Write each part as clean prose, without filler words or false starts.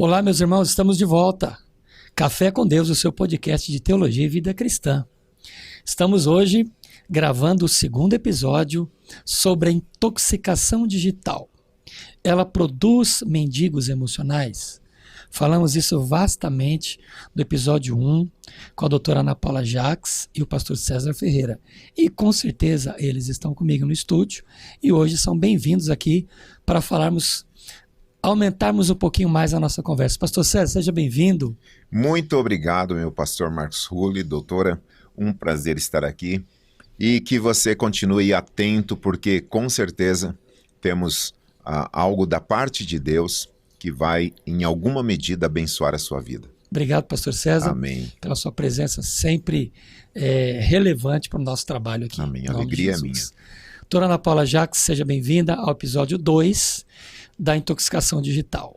Olá, meus irmãos, estamos de volta. Café com Deus, o seu podcast de teologia e vida cristã. Estamos hoje gravando o segundo episódio sobre a intoxicação digital. Ela produz mendigos emocionais? Falamos isso vastamente no episódio 1 com a doutora Ana Paula Jacques e o pastor César Ferreira. E com certeza eles estão comigo no estúdio e hoje são bem-vindos aqui para aumentarmos um pouquinho mais a nossa conversa. Pastor César, seja bem-vindo. Muito obrigado, meu pastor Marcos Rulli, doutora, um prazer estar aqui e que você continue atento porque com certeza temos algo da parte de Deus que vai em alguma medida abençoar a sua vida. Obrigado, pastor César. Amém. Pela sua presença sempre relevante para o nosso trabalho aqui. Amém, a alegria é minha. Doutora Ana Paula Jacques, seja bem-vinda ao episódio 2 da intoxicação digital.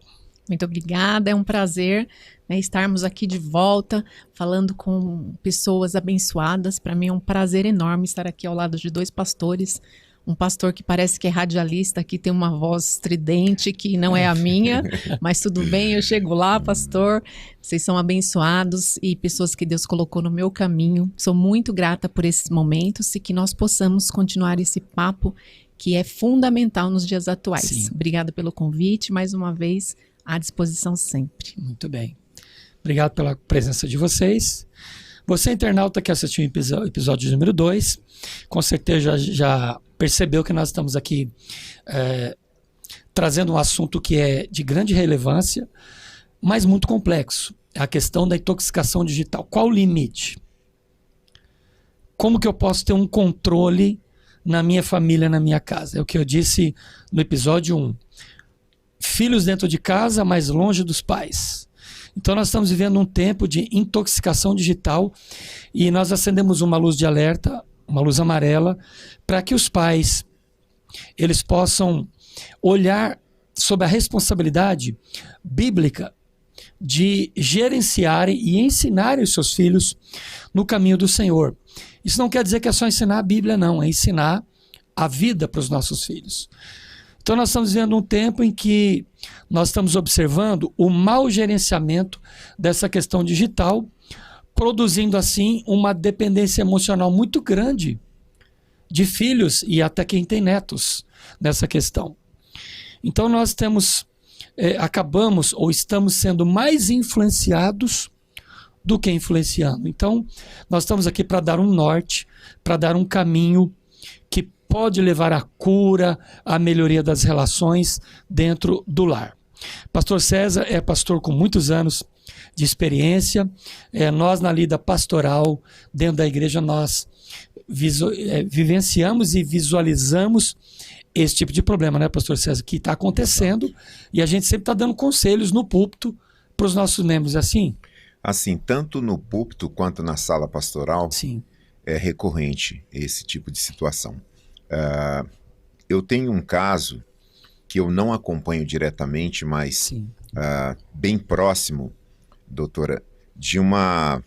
Muito obrigada, é um prazer estarmos aqui de volta, falando com pessoas abençoadas. Para mim é um prazer enorme estar aqui ao lado de dois pastores. Um pastor que parece que é radialista, que tem uma voz estridente, que não é a minha, mas tudo bem, eu chego lá, pastor. Vocês são abençoados e pessoas que Deus colocou no meu caminho. Sou muito grata por esses momentos e que nós possamos continuar esse papo que é fundamental nos dias atuais. Sim. Obrigada pelo convite, mais uma vez, à disposição sempre. Muito bem. Obrigado pela presença de vocês. Você, internauta que assistiu o episódio número 2, com certeza já percebeu que nós estamos aqui trazendo um assunto que é de grande relevância, mas muito complexo. É a questão da intoxicação digital. Qual o limite? Como que eu posso ter um controle na minha família, na minha casa? É o que eu disse no episódio 1. Filhos dentro de casa, mas longe dos pais. Então nós estamos vivendo um tempo de intoxicação digital e nós acendemos uma luz de alerta, uma luz amarela, para que os pais eles possam olhar sob a responsabilidade bíblica de gerenciarem e ensinarem os seus filhos no caminho do Senhor. Isso não quer dizer que é só ensinar a Bíblia, não. É ensinar a vida para os nossos filhos. Então nós estamos vivendo um tempo em que nós estamos observando o mau gerenciamento dessa questão digital, produzindo assim uma dependência emocional muito grande de filhos e até quem tem netos nessa questão. Então nós acabamos ou estamos sendo mais influenciados do que influenciando. Então nós estamos aqui para dar um norte, para dar um caminho que pode levar à cura, à melhoria das relações dentro do lar. Pastor César é pastor com muitos anos de experiência. Nós na lida pastoral, dentro da igreja, nós vivenciamos e visualizamos esse tipo de problema, né, pastor César, que está acontecendo e a gente sempre está dando conselhos no púlpito para os nossos membros, assim? Assim, tanto no púlpito quanto na sala pastoral, Sim. É recorrente esse tipo de situação. Eu tenho um caso que eu não acompanho diretamente, mas bem próximo, doutora, de uma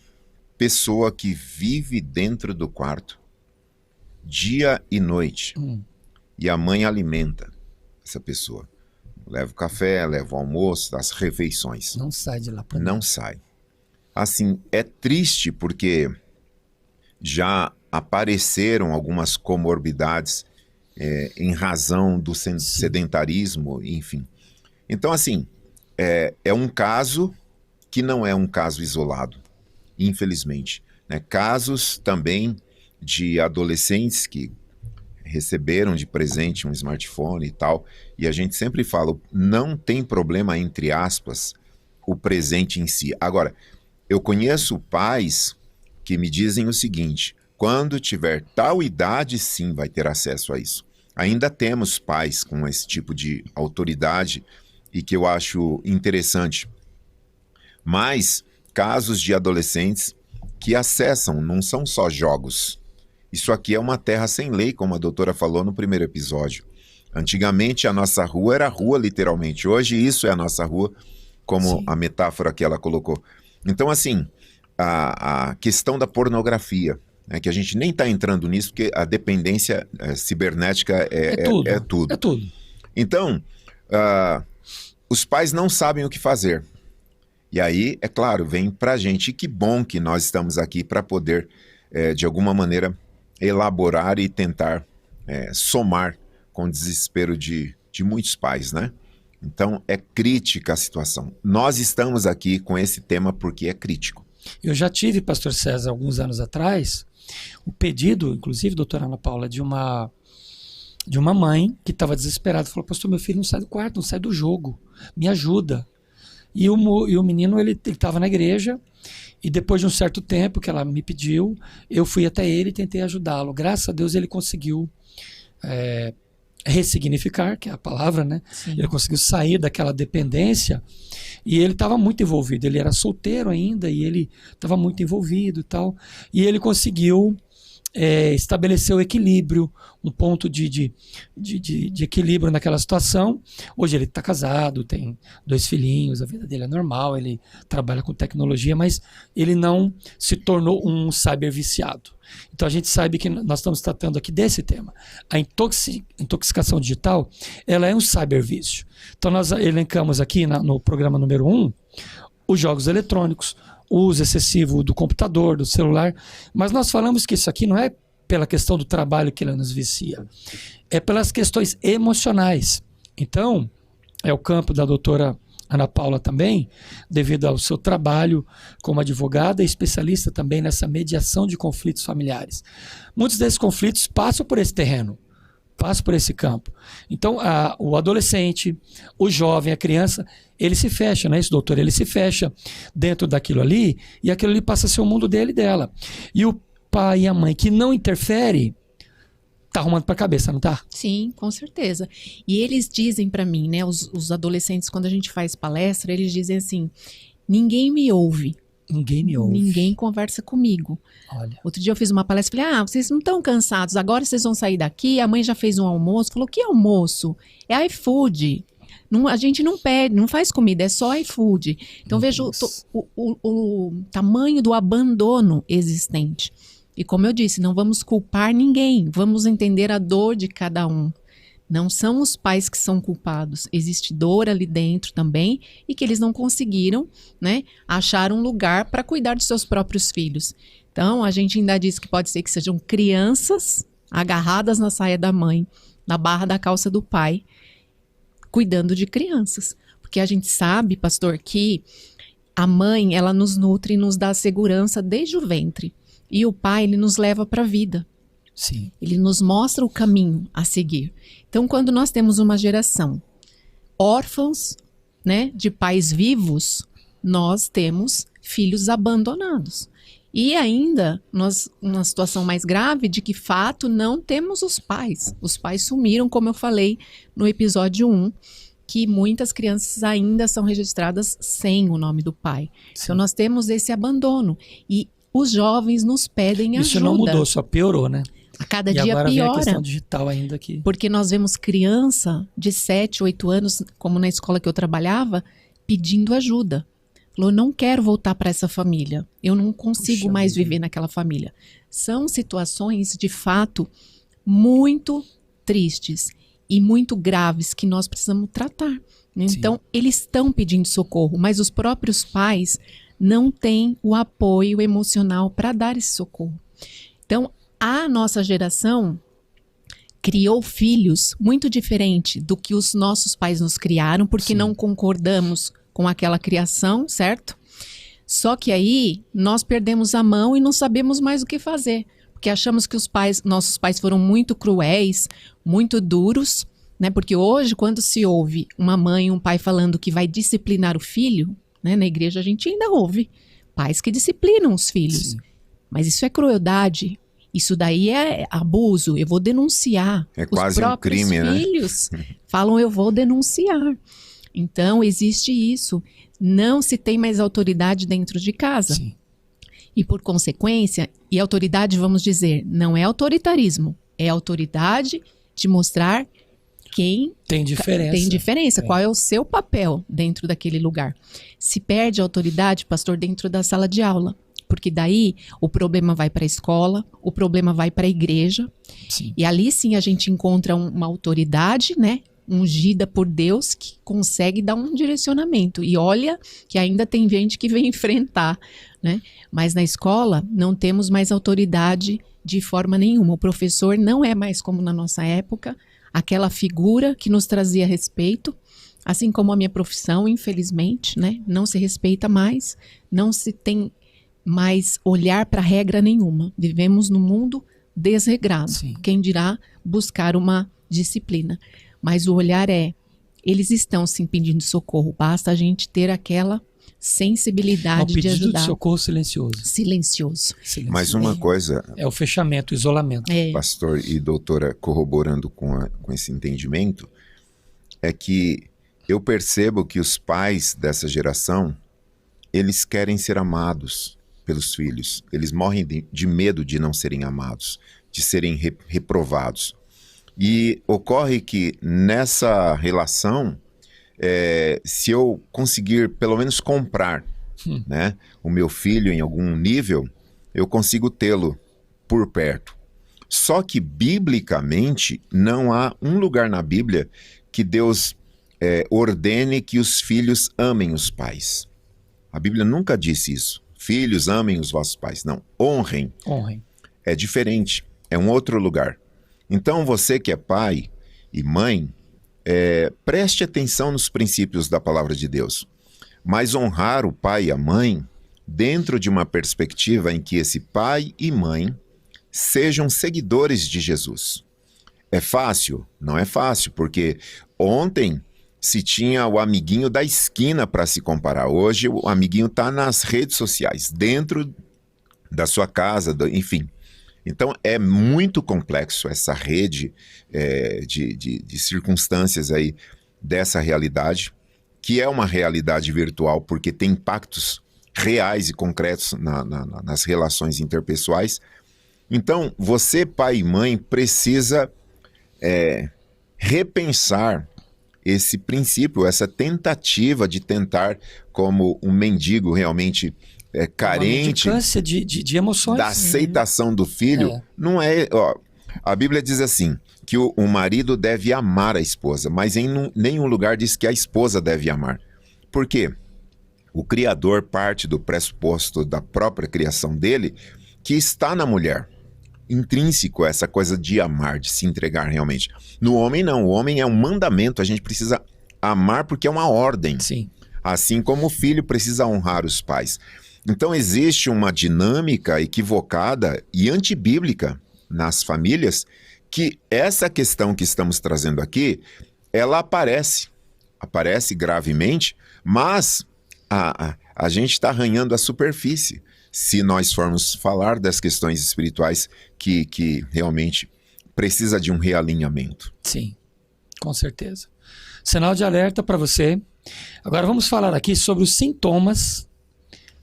pessoa que vive dentro do quarto, dia e noite, e a mãe alimenta essa pessoa. Leva o café, leva o almoço, as refeições. Não sai de lá. Não sai. Assim, é triste porque já apareceram algumas comorbidades em razão do sedentarismo, enfim. Então, assim, é um caso que não é um caso isolado, infelizmente, né? Casos também de adolescentes que receberam de presente um smartphone e tal, e a gente sempre fala, não tem problema, entre aspas, o presente em si. Agora, eu conheço pais que me dizem o seguinte: quando tiver tal idade, sim, vai ter acesso a isso. Ainda temos pais com esse tipo de autoridade e que eu acho interessante. Mas casos de adolescentes que acessam, não são só jogos. Isso aqui é uma terra sem lei, como a doutora falou no primeiro episódio. Antigamente a nossa rua era rua, literalmente. Hoje isso é a nossa rua, como Sim. a metáfora que ela colocou. Então, assim, a questão da pornografia, né, que a gente nem está entrando nisso, porque a dependência cibernética é tudo. É tudo. Então, os pais não sabem o que fazer. E aí, é claro, vem pra gente, e que bom que nós estamos aqui para poder, de alguma maneira, elaborar e tentar somar com o desespero de muitos pais, né? Então, é crítica a situação. Nós estamos aqui com esse tema porque é crítico. Eu já tive, pastor César, alguns anos atrás, o pedido, inclusive, doutora Ana Paula, de uma mãe que estava desesperada, falou: pastor, meu filho não sai do quarto, não sai do jogo, me ajuda. E o menino, ele estava na igreja, e depois de um certo tempo que ela me pediu, eu fui até ele e tentei ajudá-lo. Graças a Deus ele conseguiu ressignificar, que é a palavra, né? Sim. Ele conseguiu sair daquela dependência, e ele estava muito envolvido. Ele era solteiro ainda e ele estava muito envolvido e tal. E ele conseguiu estabelecer o equilíbrio, um ponto de equilíbrio naquela situação. Hoje ele está casado, tem 2 filhinhos, a vida dele é normal, ele trabalha com tecnologia, mas ele não se tornou um cyberviciado. Então a gente sabe que nós estamos tratando aqui desse tema. A intoxicação digital, ela é um cybervício. Então nós elencamos aqui no programa número 1 os jogos eletrônicos, o uso excessivo do computador, do celular, mas nós falamos que isso aqui não é pela questão do trabalho que ele nos vicia, é pelas questões emocionais. Então, é o campo da doutora Ana Paula também, devido ao seu trabalho como advogada e especialista também nessa mediação de conflitos familiares. Muitos desses conflitos passam por esse terreno, passam por esse campo. Então, o adolescente, o jovem, a criança, ele se fecha, não é isso, doutor? Ele se fecha dentro daquilo ali, e aquilo ali passa a ser o mundo dele e dela. E o pai e a mãe que não interfere, tá arrumando pra cabeça, não tá? Sim, com certeza. E eles dizem pra mim, né, os adolescentes, quando a gente faz palestra, eles dizem assim: ninguém me ouve. Ninguém me ouve. Ninguém conversa comigo. Olha. Outro dia eu fiz uma palestra e falei: vocês não estão cansados, agora vocês vão sair daqui, a mãe já fez um almoço. Falou: que almoço? É iFood. Não, a gente não pede, não faz comida, é só iFood. Então veja o tamanho do abandono existente. E como eu disse, não vamos culpar ninguém, vamos entender a dor de cada um. Não são os pais que são culpados, existe dor ali dentro também, e que eles não conseguiram, né, achar um lugar para cuidar dos seus próprios filhos. Então, a gente ainda diz que pode ser que sejam crianças agarradas na saia da mãe, na barra da calça do pai, cuidando de crianças. Porque a gente sabe, pastor, que a mãe, ela nos nutre e nos dá segurança desde o ventre. E o pai, ele nos leva para a vida. Sim. Ele nos mostra o caminho a seguir. Então, quando nós temos uma geração órfãos, né, de pais vivos, nós temos filhos abandonados. E ainda, nós, uma situação mais grave de que, fato, não temos os pais. Os pais sumiram, como eu falei no episódio 1, que muitas crianças ainda são registradas sem o nome do pai. Sim. Então, nós temos esse abandono. E os jovens nos pedem ajuda. Isso não mudou, só piorou, né? A cada E dia agora vem a piora. questão digital ainda aqui. Porque nós vemos criança de 7, 8 anos, como na escola que eu trabalhava, pedindo ajuda. Falou: eu não quero voltar para essa família. Eu não consigo mais viver naquela família. São situações, de fato, muito tristes e muito graves que nós precisamos tratar. Então, eles estão pedindo socorro, mas os próprios pais não têm o apoio emocional para dar esse socorro. Então, a nossa geração criou filhos muito diferente do que os nossos pais nos criaram, porque não concordamos com aquela criação, certo? Só que aí nós perdemos a mão e não sabemos mais o que fazer, porque achamos que nossos pais foram muito cruéis, muito duros, né? Porque hoje, quando se ouve uma mãe e um pai falando que vai disciplinar o filho, né? Na igreja a gente ainda ouve pais que disciplinam os filhos. Sim. Mas isso é crueldade. Isso daí é abuso, eu vou denunciar. É quase um crime, né? Os filhos falam: eu vou denunciar. Então, existe isso. Não se tem mais autoridade dentro de casa. Sim. E, por consequência, e autoridade, vamos dizer, não é autoritarismo. É autoridade de mostrar quem tem diferença. Tem diferença. Qual é o seu papel dentro daquele lugar. Se perde a autoridade, pastor, dentro da sala de aula. Porque daí o problema vai para a escola, o problema vai para a igreja. Sim. E ali sim a gente encontra uma autoridade, né, ungida por Deus que consegue dar um direcionamento. E olha que ainda tem gente que vem enfrentar, né? Mas na escola não temos mais autoridade de forma nenhuma. O professor não é mais como na nossa época, aquela figura que nos trazia respeito, assim como a minha profissão, infelizmente, né? Não se respeita mais, não se tem mais olhar para regra nenhuma. Vivemos num mundo desregrado. Sim. Quem dirá buscar uma disciplina? Mas o olhar eles estão sim pedindo socorro, basta a gente ter aquela sensibilidade de ajudar. Pedido de socorro silencioso. Silencioso. Mas uma coisa, É o fechamento, o isolamento. pastor e doutora, corroborando com esse entendimento, é que eu percebo que os pais dessa geração, eles querem ser amados pelos filhos. Eles morrem de medo de não serem amados, de serem reprovados. E ocorre que nessa relação, se eu conseguir pelo menos comprar, né, o meu filho em algum nível, eu consigo tê-lo por perto. Só que biblicamente não há um lugar na Bíblia que Deus ordene que os filhos amem os pais. A Bíblia nunca disse isso. Filhos, amem os vossos pais. Não, honrem. Honrem. É diferente, é um outro lugar. Então você que é pai e mãe, preste atenção nos princípios da palavra de Deus. Mas honrar o pai e a mãe dentro de uma perspectiva em que esse pai e mãe sejam seguidores de Jesus. É fácil? Não é fácil, porque ontem se tinha o amiguinho da esquina para se comparar. Hoje o amiguinho está nas redes sociais, dentro da sua casa, enfim. Então é muito complexo essa rede de circunstâncias aí dessa realidade, que é uma realidade virtual, porque tem impactos reais e concretos nas relações interpessoais. Então você, pai e mãe, precisa repensar esse princípio, essa tentativa de tentar, como um mendigo realmente carente de emoções, da aceitação do filho, não é... Ó, a Bíblia diz assim, que o marido deve amar a esposa, mas em nenhum lugar diz que a esposa deve amar. Por quê? O Criador parte do pressuposto da própria criação dele, que está na mulher. Intrínseco essa coisa de amar, de se entregar realmente. No homem não, o homem é um mandamento, a gente precisa amar porque é uma ordem. Sim. Assim como o filho precisa honrar os pais. Então existe uma dinâmica equivocada e antibíblica nas famílias, que essa questão que estamos trazendo aqui, ela aparece gravemente, mas a gente está arranhando a superfície. Se nós formos falar das questões espirituais que realmente precisa de um realinhamento. Sim, com certeza. Sinal de alerta para você. Agora vamos falar aqui sobre os sintomas.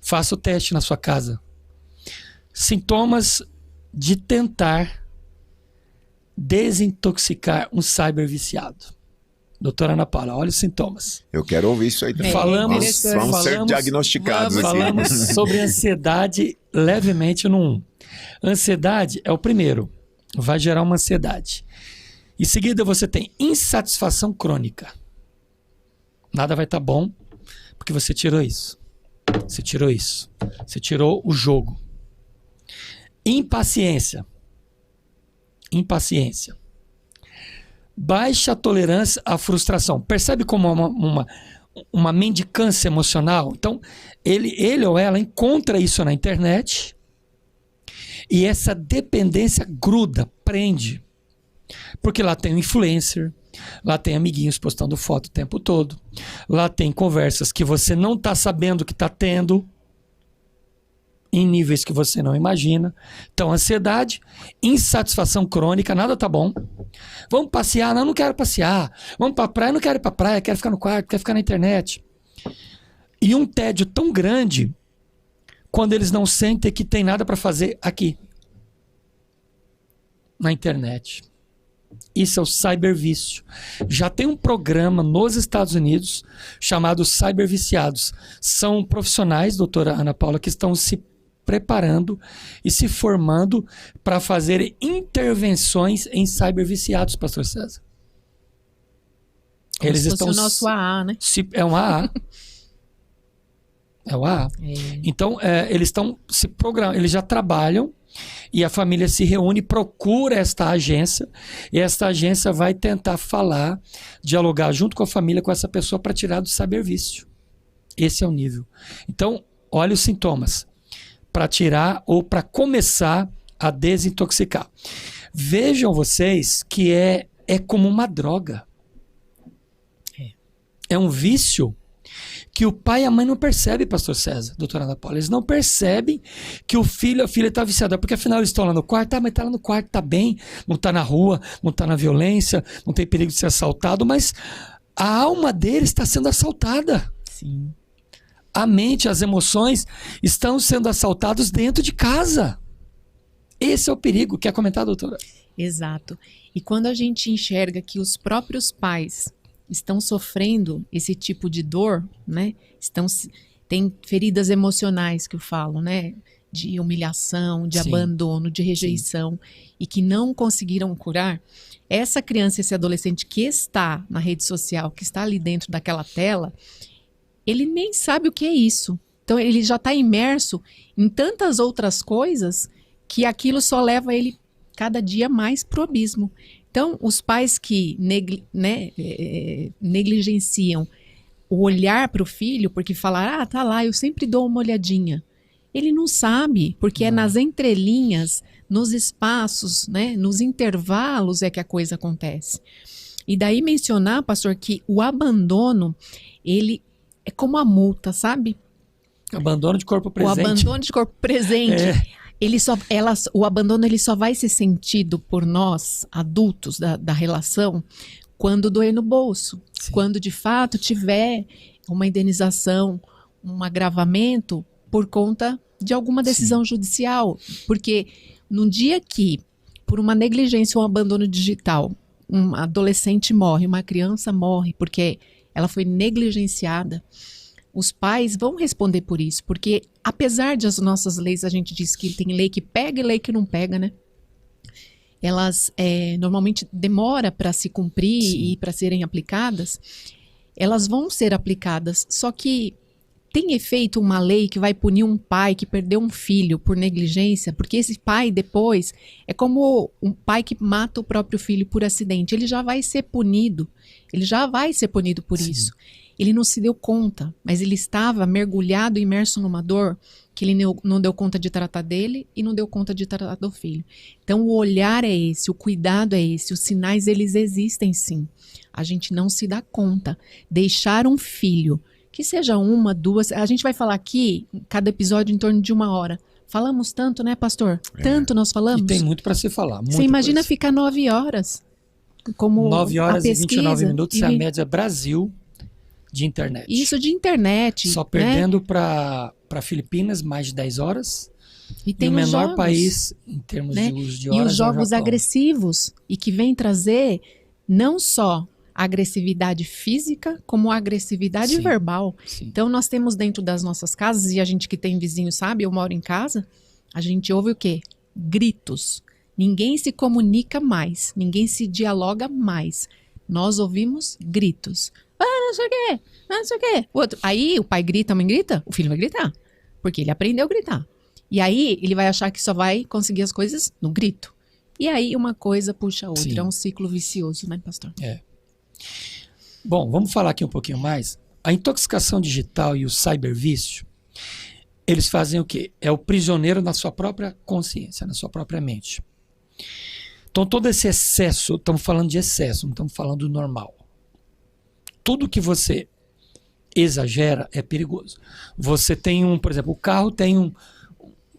Faça o teste na sua casa. Sintomas de tentar desintoxicar um cyberviciado. Doutora Ana Paula, olha os sintomas. Eu quero ouvir isso aí também. Vamos ser diagnosticados aqui. Falamos sobre ansiedade levemente no 1. Ansiedade é o primeiro. Vai gerar uma ansiedade. Em seguida você tem insatisfação crônica. Nada vai estar bom porque você tirou isso. Você tirou isso. Você tirou o jogo. Impaciência. Baixa tolerância à frustração. Percebe como uma mendicância emocional? Então, ele ou ela encontra isso na internet e essa dependência gruda, prende. Porque lá tem um influencer, lá tem amiguinhos postando foto o tempo todo, lá tem conversas que você não está sabendo que está tendo, em níveis que você não imagina. Então, ansiedade, insatisfação crônica, nada tá bom. Vamos passear? Não quero passear. Vamos pra praia? Não quero ir pra praia, quero ficar no quarto, quero ficar na internet. E um tédio tão grande quando eles não sentem que tem nada para fazer aqui, na internet. Isso é o cybervício. Já tem um programa nos Estados Unidos chamado Cyberviciados. São profissionais, doutora Ana Paula, que estão se preparando e se formando para fazer intervenções em cyberviciados, pastor César. Como Eles se fosse estão o nosso AA, né? é um AA. É o AA. É. Então, eles estão se programando, eles já trabalham e a família se reúne, procura esta agência e esta agência vai tentar falar, dialogar junto com a família, com essa pessoa para tirar do cybervício. Esse é o nível. Então, olha os sintomas para tirar ou para começar a desintoxicar. Vejam vocês que é como uma droga. É um vício que o pai e a mãe não percebem, pastor César, doutora Ana Paula. Eles não percebem que o filho, a filha está viciada, porque afinal eles estão lá no quarto, mas está lá no quarto, está bem, não está na rua, não está na violência, não tem perigo de ser assaltado, mas a alma deles está sendo assaltada. Sim. A mente, as emoções estão sendo assaltados dentro de casa. Esse é o perigo. Quer comentar, doutora? Exato. E quando a gente enxerga que os próprios pais estão sofrendo esse tipo de dor, né? Tem feridas emocionais que eu falo, né? De humilhação, de Sim. abandono, de rejeição, e que não conseguiram curar. Essa criança, esse adolescente que está na rede social, que está ali dentro daquela tela, ele nem sabe o que é isso. Então ele já está imerso em tantas outras coisas que aquilo só leva ele cada dia mais pro abismo. Então, os pais que negligenciam o olhar para o filho, porque falar, tá lá, eu sempre dou uma olhadinha. Ele não sabe, porque é nas entrelinhas, nos espaços, né, nos intervalos é que a coisa acontece. E daí mencionar, pastor, que o abandono, ele é como a multa, sabe? Abandono de corpo presente. O abandono de corpo presente. O abandono ele só vai ser sentido por nós, adultos da relação, quando doer no bolso. Sim. Quando de fato tiver uma indenização, um agravamento por conta de alguma decisão judicial. Porque no dia que, por uma negligência ou um abandono digital, um adolescente morre, uma criança morre porque ela foi negligenciada, os pais vão responder por isso, porque apesar de as nossas leis, a gente diz que tem lei que pega e lei que não pega, né? Elas normalmente demora para se cumprir e para serem aplicadas, elas vão ser aplicadas, só que tem efeito uma lei que vai punir um pai que perdeu um filho por negligência, porque esse pai depois é como um pai que mata o próprio filho por acidente, ele já vai ser punido por isso. Ele não se deu conta, mas ele estava mergulhado, imerso numa dor que ele não deu conta de tratar dele e não deu conta de tratar do filho. Então o olhar é esse, o cuidado é esse, os sinais eles existem sim. A gente não se dá conta. Deixar um filho, que seja uma, duas, a gente vai falar aqui, cada episódio em torno de 1 hora. Falamos tanto, né, pastor? Tanto nós falamos. E tem muito para se falar. Você imagina ficar 9 horas. Como 9 horas e 29 minutos é a e média Brasil de internet. Isso de internet. Só perdendo para Filipinas, mais de 10 horas. E tem o os menor jogos, país em termos de uso de horas. E os jogos é o Japão. agressivos, e que vem trazer não só agressividade física, como agressividade verbal. Sim. Então nós temos dentro das nossas casas, e a gente que tem vizinho sabe, eu moro em casa, a gente ouve o quê? Gritos. Ninguém se comunica mais, ninguém se dialoga mais. Nós ouvimos gritos. Não sei o quê, não sei o quê. Aí o pai grita, a mãe grita, o filho vai gritar. Porque ele aprendeu a gritar. E aí ele vai achar que só vai conseguir as coisas no grito. E aí uma coisa puxa a outra. Sim. É um ciclo vicioso, né, pastor? Bom, vamos falar aqui um pouquinho mais. A intoxicação digital e o cybervício, eles fazem o quê? É o prisioneiro na sua própria consciência, na sua própria mente. Então todo esse excesso, estamos falando de excesso, não estamos falando do normal. Tudo que você exagera é perigoso. Você tem por exemplo, o carro tem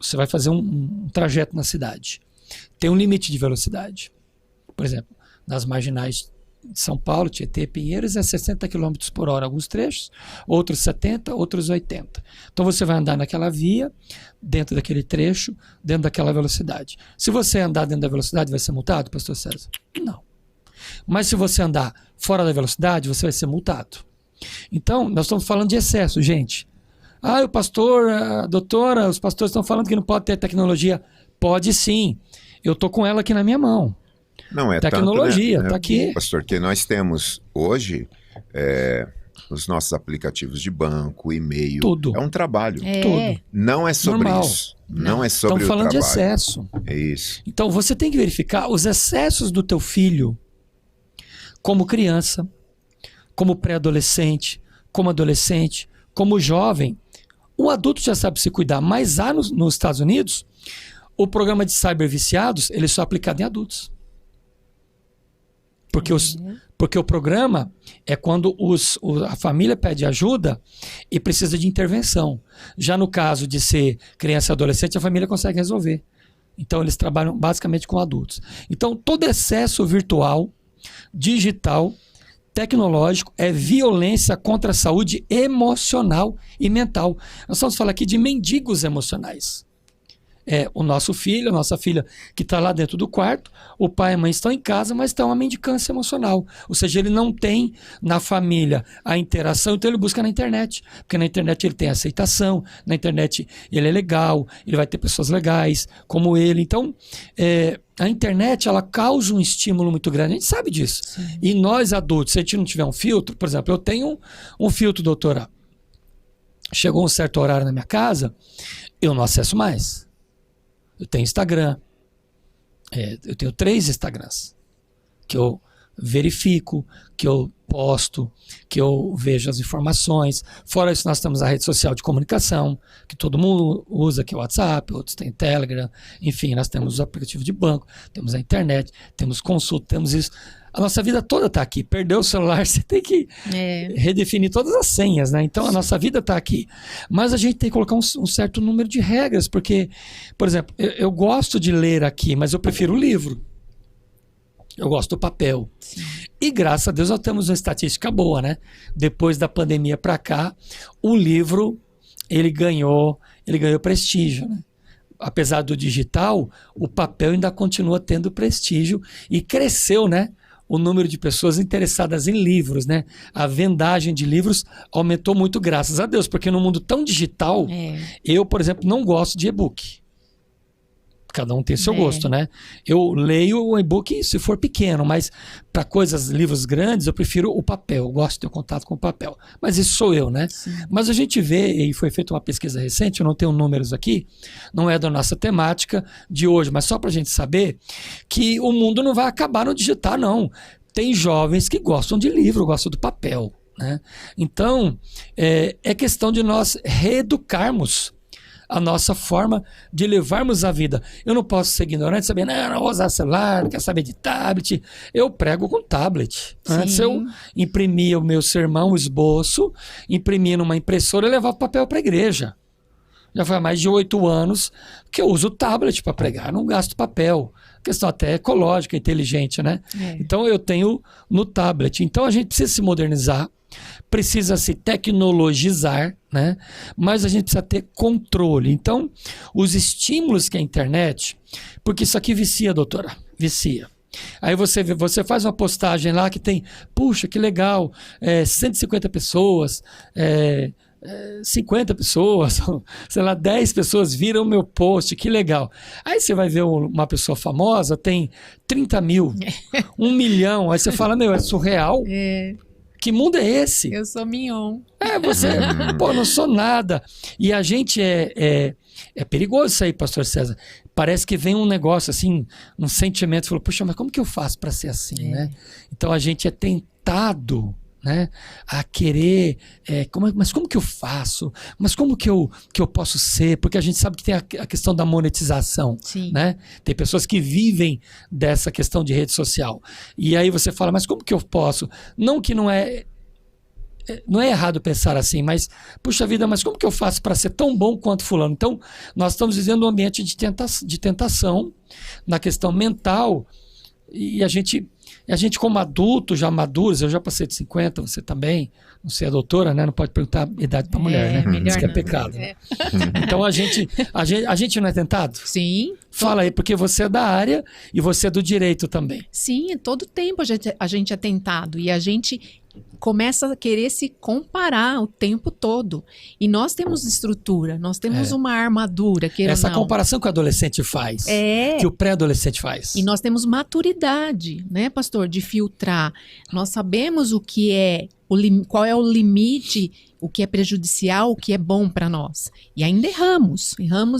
você vai fazer um trajeto na cidade. Tem um limite de velocidade. Por exemplo, nas marginais de São Paulo, Tietê, Pinheiros, é 60 km por hora alguns trechos, outros 70, outros 80. Então você vai andar naquela via, dentro daquele trecho, dentro daquela velocidade. Se você andar dentro da velocidade, vai ser multado, pastor César? Não. Mas se você andar fora da velocidade, você vai ser multado. Então, nós estamos falando de excesso, gente. O pastor, a doutora, os pastores estão falando que não pode ter tecnologia. Pode sim. Eu estou com ela aqui na minha mão. Não é tecnologia, tanto, né, tá aqui. pastor, que nós temos hoje os nossos aplicativos de banco, e-mail. Tudo. É um trabalho. Tudo. Não é sobre Normal. isso. Não é sobre Estamos o falando trabalho. de excesso. É isso. Então você tem que verificar os excessos do teu filho como criança, como pré-adolescente, como adolescente, como jovem. O adulto já sabe se cuidar, mas há nos Estados Unidos o programa de cyberviciados, ele só é aplicado em adultos. Porque o programa é quando a família pede ajuda e precisa de intervenção. Já no caso de ser criança e adolescente, a família consegue resolver. Então, eles trabalham basicamente com adultos. Então, todo excesso virtual, digital, tecnológico é violência contra a saúde emocional e mental. Nós estamos falando aqui de mendigos emocionais. É o nosso filho, a nossa filha que está lá dentro do quarto, o pai e a mãe estão em casa, mas está uma mendicância emocional. Ou seja, ele não tem na família a interação, então ele busca na internet. Porque na internet ele tem aceitação, na internet ele é legal, ele vai ter pessoas legais como ele. Então, a internet ela causa um estímulo muito grande, a gente sabe disso. Sim. E nós adultos, se a gente não tiver um filtro, por exemplo, eu tenho um filtro, doutora. Chegou um certo horário na minha casa, eu não acesso mais. Eu tenho Instagram, eu tenho 3 Instagrams, que eu verifico, que eu posto, que eu vejo as informações. Fora isso, nós temos a rede social de comunicação, que todo mundo usa, que é o WhatsApp, outros têm Telegram, enfim, nós temos o aplicativo de banco, temos a internet, temos consulta, temos isso. A nossa vida toda está aqui. Perdeu o celular, você tem que redefinir todas as senhas, né? Então, a nossa vida está aqui. Mas a gente tem que colocar um certo número de regras, porque, por exemplo, eu gosto de ler aqui, mas eu prefiro o livro. Eu gosto do papel. Sim. E, graças a Deus, nós temos uma estatística boa, né? Depois da pandemia para cá, o livro, ele ganhou prestígio, né? Apesar do digital, o papel ainda continua tendo prestígio e cresceu, né? O número de pessoas interessadas em livros, né? A vendagem de livros aumentou muito, graças a Deus, porque no mundo tão digital, eu, por exemplo, não gosto de e-book. Cada um tem seu gosto, né? Eu leio o e-book se for pequeno, mas para livros grandes, eu prefiro o papel. Eu gosto de ter contato com o papel. Mas isso sou eu, né? Sim. Mas a gente vê, e foi feita uma pesquisa recente, eu não tenho números aqui, não é da nossa temática de hoje, mas só para a gente saber que o mundo não vai acabar no digital, não. Tem jovens que gostam de livro, gostam do papel, né? Então, é questão de nós reeducarmos a nossa forma de levarmos a vida. Eu não posso ser ignorante, saber, não vou usar celular, não quero saber de tablet. Eu prego com tablet. Antes eu imprimia o meu sermão, o esboço, imprimia numa impressora e levava o papel para a igreja. Já faz mais de 8 anos que eu uso o tablet para pregar, não gasto papel. Questão até ecológica, inteligente, né? Então eu tenho no tablet. Então a gente precisa se modernizar, precisa se tecnologizar, né? Mas a gente precisa ter controle. Então, os estímulos que a internet, porque isso aqui vicia, doutora, vicia. Aí você faz uma postagem lá que tem, puxa, que legal, 150 pessoas, 50 pessoas, sei lá, 10 pessoas viram o meu post, que legal. Aí você vai ver uma pessoa famosa, tem 30 mil, 1 milhão, aí você fala, meu, é surreal. Que mundo é esse? Eu sou mignon. Pô, não sou nada. E a gente é perigoso isso aí, pastor César. Parece que vem um negócio assim, um sentimento, falou, puxa, mas como que eu faço para ser assim, né? Então a gente é tentado, né, a querer, mas como que eu faço? Mas como que eu posso ser? Porque a gente sabe que tem a questão da monetização, né? Tem pessoas que vivem dessa questão de rede social. E aí você fala, mas como que eu posso? Não que não é errado pensar assim, mas, puxa vida, mas como que eu faço para ser tão bom quanto fulano? Então, nós estamos vivendo um ambiente de tentação na questão mental, e a gente como adulto, já maduros, eu já passei de 50, você também, não sei, a doutora, né? Não pode perguntar a idade para mulher, né? Isso que é pecado. Né? Então a gente não é tentado? Sim. Fala aí, porque você é da área e você é do direito também. Sim, todo tempo a gente é tentado e a gente começa a querer se comparar o tempo todo. E nós temos estrutura, nós temos uma armadura. Essa comparação que o adolescente faz, que o pré-adolescente faz. E nós temos maturidade, né, pastor, de filtrar. Nós sabemos o que é qual é o limite, o que é prejudicial, o que é bom para nós. E ainda erramos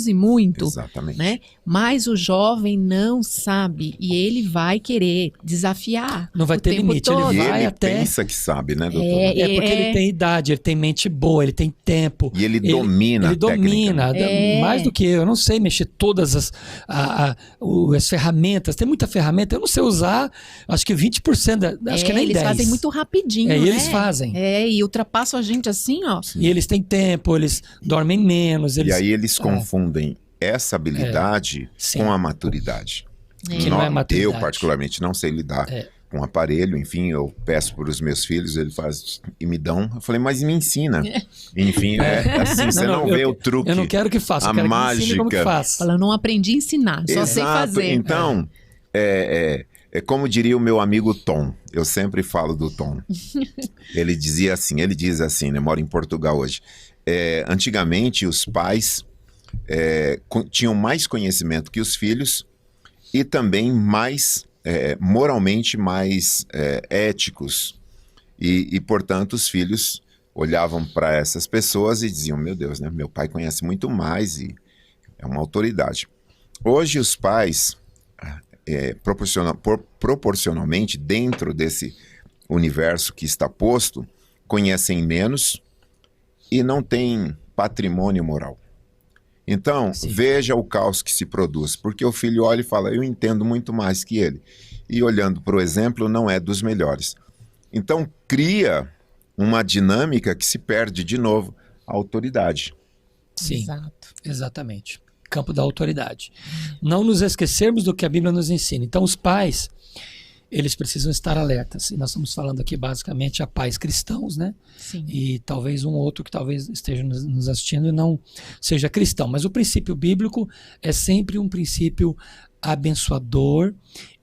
e muito. Exatamente. Né? Mas o jovem não sabe e ele vai querer desafiar. Não vai o ter tempo limite, todo. ele E vai ele até... pensa que sabe, né, doutor? É porque ele tem idade, ele tem mente boa, ele tem tempo. E ele domina Ele a técnica. domina, mais do que eu não sei mexer todas as ferramentas. Tem muita ferramenta, eu não sei usar, acho que 20%, acho que nem 10%. Eles fazem muito rapidinho, E né? eles fazem. E ultrapassam a gente assim, ó. E eles têm tempo, eles dormem menos. E aí eles confundem essa habilidade Sim. com a maturidade. Que não é maturidade. Eu, particularmente, não sei lidar com aparelho. Enfim, eu peço para os meus filhos, eles fazem e me dão. Eu falei, mas me ensina. Enfim, assim, você não vê o truque. Eu não quero que faça, eu quero mágica. Que ensine como que faz. Fala, eu não aprendi a ensinar, só sei fazer. Então, é como diria o meu amigo Tom. Eu sempre falo do Tom. Ele diz assim, né? Mora em Portugal hoje. Antigamente, os pais tinham mais conhecimento que os filhos e também mais, moralmente, mais éticos. E, portanto, os filhos olhavam para essas pessoas e diziam, meu Deus, né? Meu pai conhece muito mais e é uma autoridade. Hoje, os pais... proporcionalmente, dentro desse universo que está posto, conhecem menos e não têm patrimônio moral. Então, veja o caos que se produz, porque o filho olha e fala, eu entendo muito mais que ele. E olhando para o exemplo, não é dos melhores. Então, cria uma dinâmica que se perde de novo a autoridade. Sim, Exato. Exatamente. Campo da autoridade. Não nos esquecermos do que a Bíblia nos ensina. Então, os pais, eles precisam estar alertas. E nós estamos falando aqui basicamente a pais cristãos, né? Sim. E talvez um outro que talvez esteja nos assistindo e não seja cristão. Mas o princípio bíblico é sempre um princípio abençoador,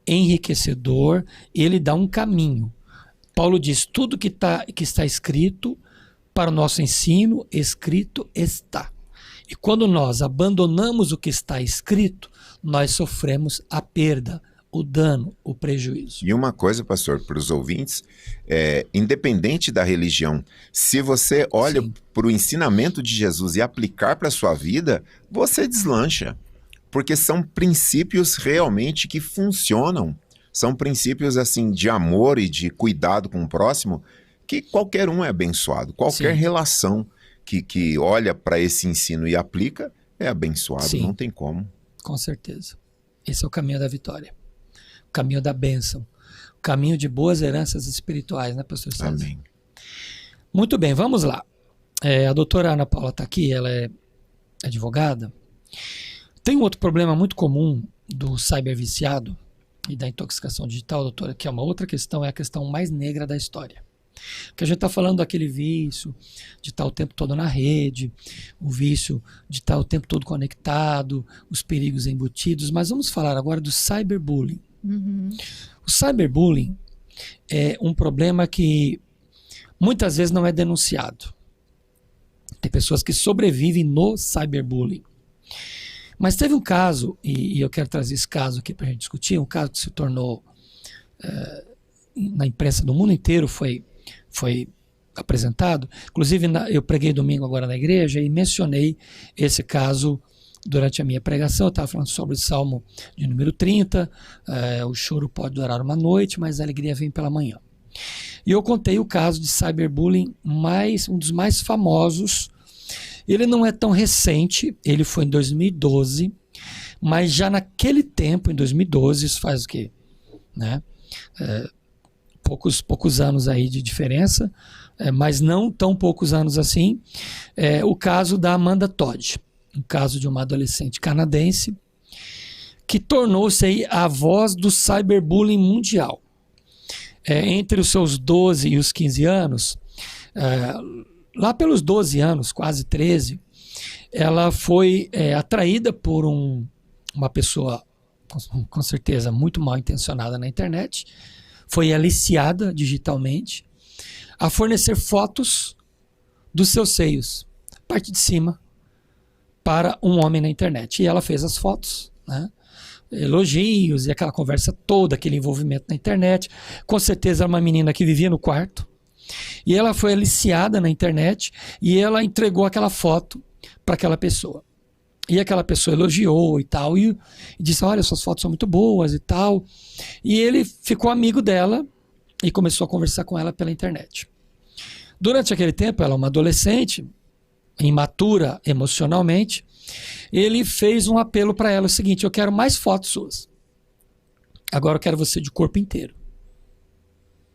enriquecedor, e ele dá um caminho. Paulo diz, tudo que está escrito para o nosso ensino, escrito está. E quando nós abandonamos o que está escrito, nós sofremos a perda, o dano, o prejuízo. E uma coisa, pastor, para os ouvintes, independente da religião, se você olha para o ensinamento de Jesus e aplicar para a sua vida, você deslancha. Porque são princípios realmente que funcionam. São princípios assim de amor e de cuidado com o próximo, que qualquer um é abençoado. Qualquer relação que olha para esse ensino e aplica é abençoado, não tem como. Com certeza. Esse é o caminho da vitória. O caminho da bênção. O caminho de boas heranças espirituais, né, pastor César? Amém. Muito bem, vamos lá. A doutora Ana Paula está aqui, ela é advogada. Tem um outro problema muito comum do cyberviciado e da intoxicação digital, doutora, que é uma outra questão, é a questão mais negra da história. Porque a gente está falando daquele vício de estar o tempo todo na rede, o vício de estar o tempo todo conectado, os perigos embutidos, mas vamos falar agora do cyberbullying. O cyberbullying é um problema que muitas vezes não é denunciado. Tem pessoas que sobrevivem no cyberbullying. Mas teve um caso, e eu quero trazer esse caso aqui para a gente discutir, um caso que se tornou, na imprensa do mundo inteiro, foi apresentado. Inclusive, eu preguei domingo agora na igreja e mencionei esse caso durante a minha pregação. Eu estava falando sobre o Salmo de número 30, o choro pode durar uma noite, mas a alegria vem pela manhã. E eu contei o caso de cyberbullying, um dos mais famosos. Ele não é tão recente, ele foi em 2012, mas já naquele tempo, em 2012, isso faz o quê? Né? Poucos anos aí de diferença, mas não tão poucos anos assim, o caso da Amanda Todd, um caso de uma adolescente canadense que tornou-se aí a voz do cyberbullying mundial. Entre os seus 12 e os 15 anos, lá pelos 12 anos, quase 13, ela foi atraída por uma pessoa, com certeza, muito mal intencionada na internet, foi aliciada digitalmente a fornecer fotos dos seus seios, parte de cima, para um homem na internet. E ela fez as fotos, né? Elogios e aquela conversa toda, aquele envolvimento na internet. Com certeza era uma menina que vivia no quarto, E ela foi aliciada na internet e ela entregou aquela foto para aquela pessoa. E aquela pessoa elogiou e tal, e disse, olha, suas fotos são muito boas e tal. E ele ficou amigo dela e começou a conversar com ela pela internet. Durante aquele tempo, ela é uma adolescente, imatura emocionalmente, ele fez um apelo para ela, o seguinte, eu quero mais fotos suas. Agora eu quero você de corpo inteiro.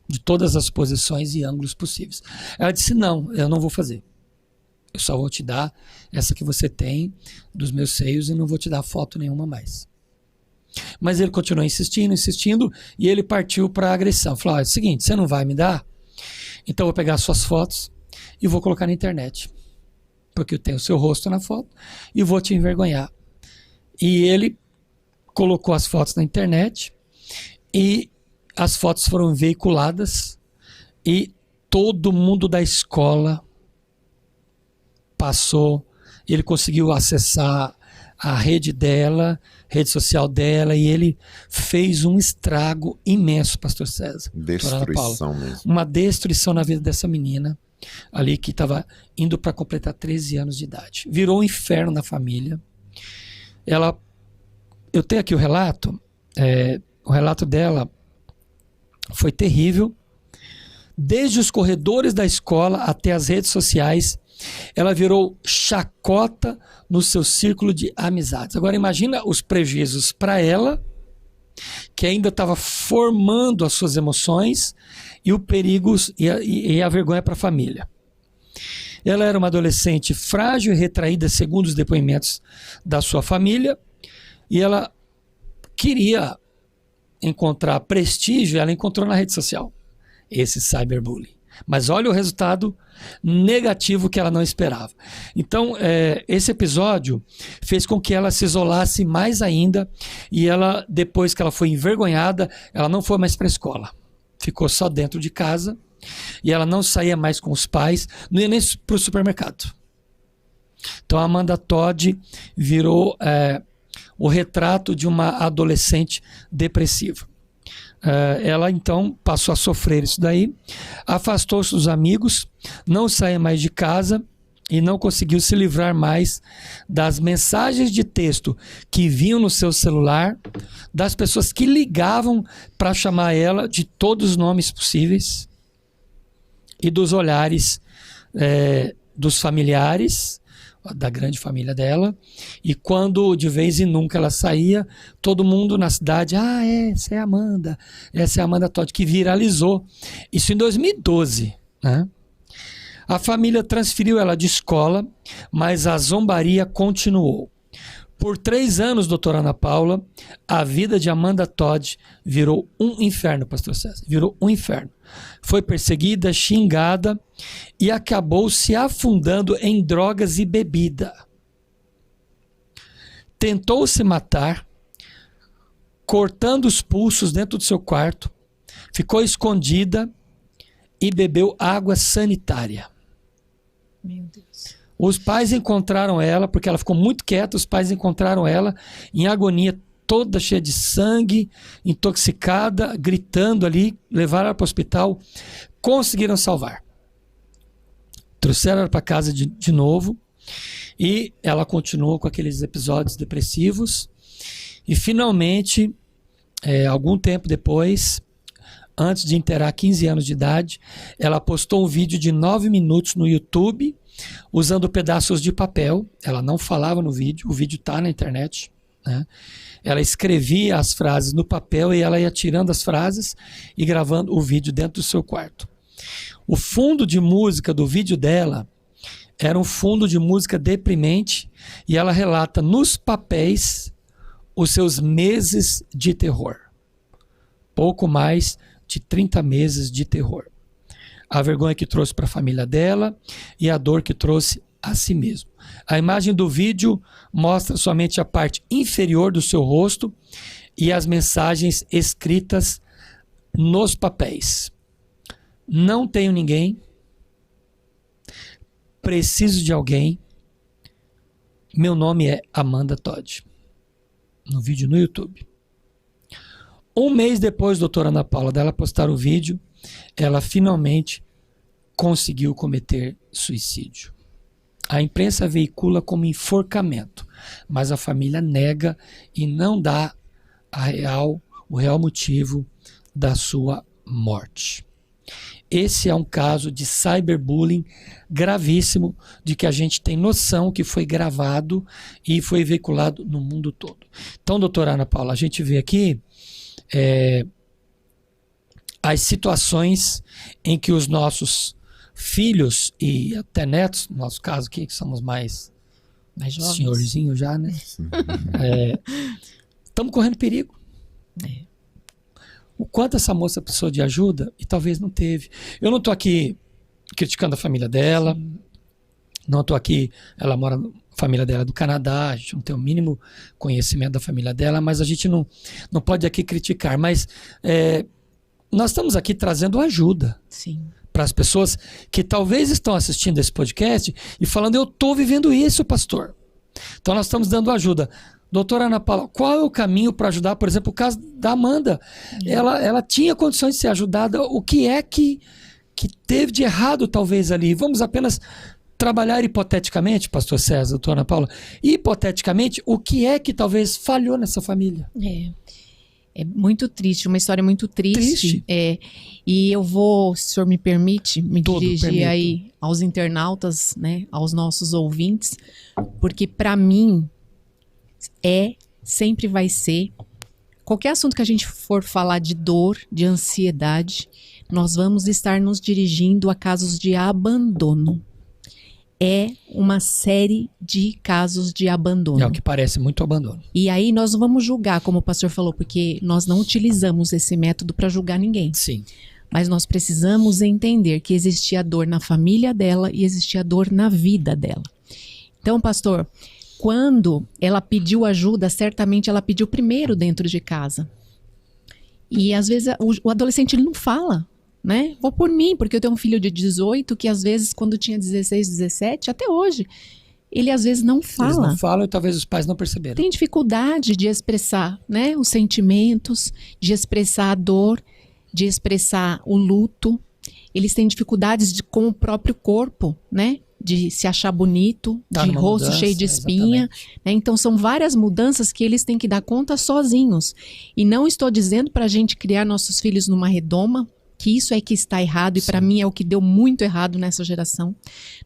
De todas as posições e ângulos possíveis. Ela disse, não, eu não vou fazer. Eu só vou te dar essa que você tem dos meus seios e não vou te dar foto nenhuma mais. Mas ele continuou insistindo, insistindo, e ele partiu para a agressão. Falou, é o seguinte, você não vai me dar? Então eu vou pegar suas fotos e vou colocar na internet. Porque eu tenho o seu rosto na foto e vou te envergonhar. E ele colocou as fotos na internet e as fotos foram veiculadas e todo mundo da escola passou, ele conseguiu acessar a rede dela, rede social dela, e ele fez um estrago imenso, pastor César. Destruição mesmo. Uma destruição na vida dessa menina, ali que estava indo para completar 13 anos de idade. Virou um inferno na família. Eu tenho aqui o relato dela foi terrível. Desde os corredores da escola até as redes sociais, ela virou chacota no seu círculo de amizades. Agora imagina os prejuízos para ela, que ainda estava formando as suas emoções, e o perigo e a vergonha para a família. Ela era uma adolescente frágil e retraída, segundo os depoimentos da sua família, e ela queria encontrar prestígio, ela encontrou na rede social esse cyberbullying. Mas olha o resultado negativo que ela não esperava. Então, esse episódio fez com que ela se isolasse mais ainda, e ela, depois que ela foi envergonhada, ela não foi mais para a escola. Ficou só dentro de casa, e ela não saía mais com os pais, não ia nem para o supermercado. Então, a Amanda Todd virou o retrato de uma adolescente depressiva. Ela então passou a sofrer isso daí, afastou-se dos amigos, não saía mais de casa e não conseguiu se livrar mais das mensagens de texto que vinham no seu celular, das pessoas que ligavam para chamar ela de todos os nomes possíveis e dos olhares dos familiares, da grande família dela, e quando de vez em nunca ela saía, todo mundo na cidade, essa é a Amanda Todd, que viralizou. Isso em 2012, né? A família transferiu ela de escola, mas a zombaria continuou. Por 3 anos, doutora Ana Paula, a vida de Amanda Todd virou um inferno, pastor César. Virou um inferno. Foi perseguida, xingada e acabou se afundando em drogas e bebida. Tentou se matar, cortando os pulsos dentro do seu quarto, ficou escondida e bebeu água sanitária. Meu Deus. Os pais encontraram ela, porque ela ficou muito quieta, os pais encontraram ela em agonia, toda cheia de sangue, intoxicada, gritando ali, levaram ela para o hospital, conseguiram salvar. Trouxeram ela para casa de novo, e ela continuou com aqueles episódios depressivos, e finalmente, algum tempo depois, antes de inteirar 15 anos de idade, ela postou um vídeo de 9 minutos no YouTube, usando pedaços de papel. Ela não falava no vídeo, o vídeo está na internet, né? Ela escrevia as frases no papel e ela ia tirando as frases e gravando o vídeo dentro do seu quarto. O fundo de música do vídeo dela era um fundo de música deprimente, e ela relata nos papéis os seus meses de terror. Pouco mais de 30 meses de terror. A vergonha que trouxe para a família dela e a dor que trouxe a si mesmo. A imagem do vídeo mostra somente a parte inferior do seu rosto e as mensagens escritas nos papéis. Não tenho ninguém. Preciso de alguém. Meu nome é Amanda Todd. No vídeo no YouTube. Um mês depois, doutora Ana Paula, dela postar o vídeo, ela finalmente conseguiu cometer suicídio. A imprensa veicula como enforcamento, mas a família nega e não dá o real motivo da sua morte. Esse é um caso de cyberbullying gravíssimo, de que a gente tem noção que foi gravado e foi veiculado no mundo todo. Então, doutora Ana Paula, a gente vê aqui as situações em que os nossos filhos e até netos, no nosso caso aqui, que somos mais jovens, senhorzinho já, né? Estamos correndo perigo. O quanto essa moça precisou de ajuda e talvez não teve. Eu não estou aqui criticando a família dela, não estou aqui, ela mora, a família dela é do Canadá, a gente não tem o mínimo conhecimento da família dela, mas a gente não pode aqui criticar, mas nós estamos aqui trazendo ajuda. Sim. Para as pessoas que talvez estão assistindo esse podcast e falando, eu estou vivendo isso, pastor. Então nós estamos dando ajuda. Doutora Ana Paula, qual é o caminho para ajudar, por exemplo, o caso da Amanda? Ela tinha condições de ser ajudada. O que é que teve de errado talvez ali? Vamos apenas trabalhar hipoteticamente, pastor César, doutora Ana Paula. Hipoteticamente, o que é que talvez falhou nessa família? É muito triste, uma história muito triste. E eu vou, se o senhor me permite, dirigir aí aos internautas, né, aos nossos ouvintes, porque para mim sempre vai ser, qualquer assunto que a gente for falar de dor, de ansiedade, nós vamos estar nos dirigindo a casos de abandono. É uma série de casos de abandono. É o que parece muito abandono. E aí nós não vamos julgar, como o pastor falou, porque nós não utilizamos esse método para julgar ninguém. Sim. Mas nós precisamos entender que existia dor na família dela e existia dor na vida dela. Então, pastor, quando ela pediu ajuda, certamente ela pediu primeiro dentro de casa. E às vezes o adolescente ele não fala. Né? Vou por mim, porque eu tenho um filho de 18 que às vezes quando tinha 16, 17, até hoje, ele às vezes não fala. Eles não falam e talvez os pais não perceberam. Tem dificuldade de expressar, né, os sentimentos, de expressar a dor, de expressar o luto. Eles têm dificuldades com o próprio corpo, né? De se achar bonito, de rosto mudança, cheio de espinha. Né? Então são várias mudanças que eles têm que dar conta sozinhos. E não estou dizendo para a gente criar nossos filhos numa redoma, que isso é que está errado, e para mim é o que deu muito errado nessa geração.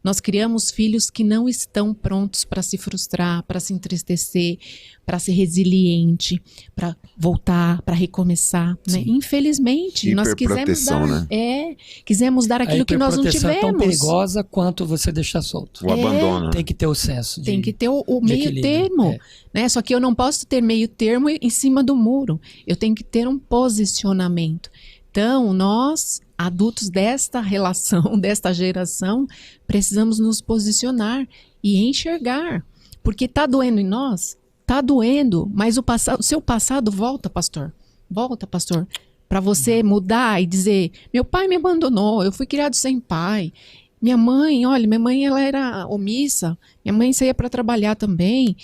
Nós criamos filhos que não estão prontos para se frustrar, para se entristecer, para ser resiliente, para voltar, para recomeçar. Né? Infelizmente, nós quisemos dar aquilo que nós não tivemos. É tão perigosa quanto você deixar solto. O abandono. Tem que ter o senso tem que ter o meio termo. Né? Só que eu não posso ter meio termo em cima do muro. Eu tenho que ter um posicionamento. Então, nós, adultos desta relação, desta geração, precisamos nos posicionar e enxergar. Porque está doendo em nós? Está doendo, mas o seu passado volta, pastor. Volta, pastor. Para você mudar e dizer, meu pai me abandonou, eu fui criado sem pai. Minha mãe ela era omissa, minha mãe saía para trabalhar também.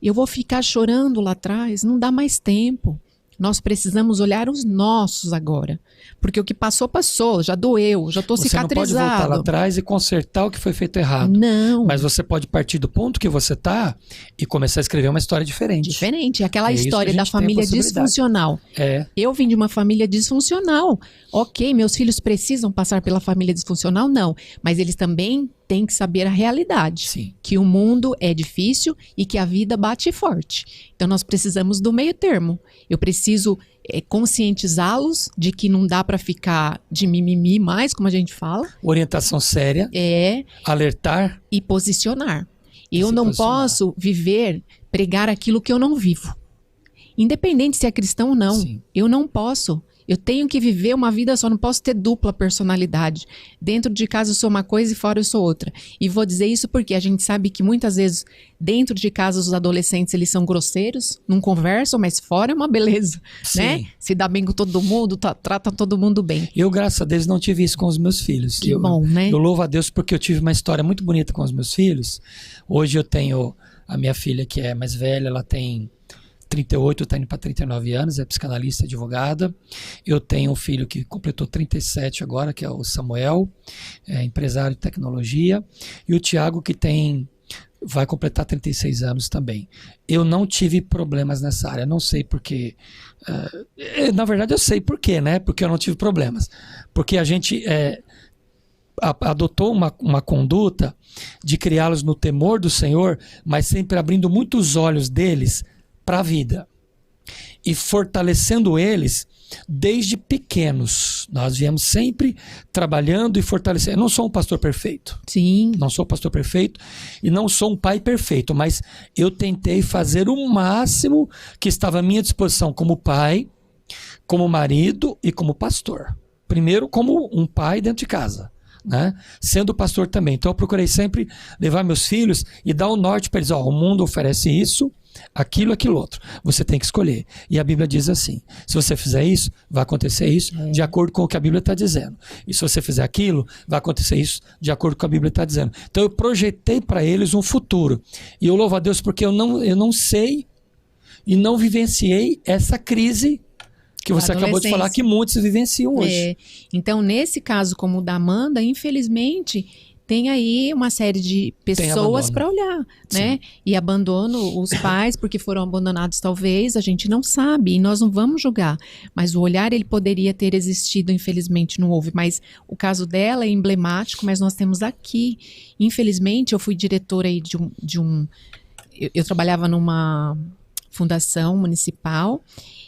Eu vou ficar chorando lá atrás, não dá mais tempo. Nós precisamos olhar os nossos agora. Porque o que passou, passou. Já doeu, já estou cicatrizado. Você não pode voltar lá atrás e consertar o que foi feito errado. Não. Mas você pode partir do ponto que você está e começar a escrever uma história diferente. Diferente. Aquela história da família disfuncional. Eu vim de uma família disfuncional. Ok, meus filhos precisam passar pela família disfuncional? Não. Mas eles também têm que saber a realidade. Sim. Que o mundo é difícil e que a vida bate forte. Então nós precisamos do meio termo. Eu preciso conscientizá-los de que não dá para ficar de mimimi mais, como a gente fala. Orientação séria. Alertar. E posicionar. Eu não posso pregar aquilo que eu não vivo. Independente se é cristão ou não. Sim. Eu não posso. Eu tenho que viver uma vida só, não posso ter dupla personalidade. Dentro de casa eu sou uma coisa e fora eu sou outra. E vou dizer isso porque a gente sabe que muitas vezes, dentro de casa, os adolescentes eles são grosseiros, não conversam, mas fora é uma beleza, né? Se dá bem com todo mundo, trata todo mundo bem. Eu, graças a Deus, não tive isso com os meus filhos. Que bom, né? Eu louvo a Deus porque eu tive uma história muito bonita com os meus filhos. Hoje eu tenho a minha filha que é mais velha, ela tem 38, está indo para 39 anos, é psicanalista, advogada. Eu tenho um filho que completou 37 agora, que é o Samuel, é empresário de tecnologia. E o Tiago, que vai completar 36 anos também. Eu não tive problemas nessa área, não sei porquê. Na verdade, eu sei porquê, né? Porque eu não tive problemas. Porque a gente adotou uma conduta de criá-los no temor do Senhor, mas sempre abrindo muitos olhos deles para a vida e fortalecendo eles desde pequenos. Nós viemos sempre trabalhando e fortalecendo. Eu não sou um pastor perfeito. Sim. Não sou um pastor perfeito e não sou um pai perfeito, mas eu tentei fazer o máximo que estava à minha disposição como pai, como marido e como pastor. Primeiro, como um pai dentro de casa, né? Sendo pastor também. Então eu procurei sempre levar meus filhos e dar o norte para eles. O mundo oferece isso, aquilo, aquilo outro. Você tem que escolher. E a Bíblia diz assim: se você fizer isso, vai acontecer isso de acordo com o que a Bíblia está dizendo. E se você fizer aquilo, vai acontecer isso de acordo com o que a Bíblia está dizendo. Então eu projetei para eles um futuro. E eu louvo a Deus porque eu não sei e não vivenciei essa crise que você acabou de falar que muitos vivenciam hoje. Então, nesse caso, como o da Amanda, infelizmente, tem aí uma série de pessoas para olhar, né? E abandono os pais porque foram abandonados, talvez, a gente não sabe e nós não vamos julgar. Mas o olhar, ele poderia ter existido, infelizmente não houve. Mas o caso dela é emblemático, mas nós temos aqui. Infelizmente, eu fui diretora aí eu trabalhava numa fundação municipal.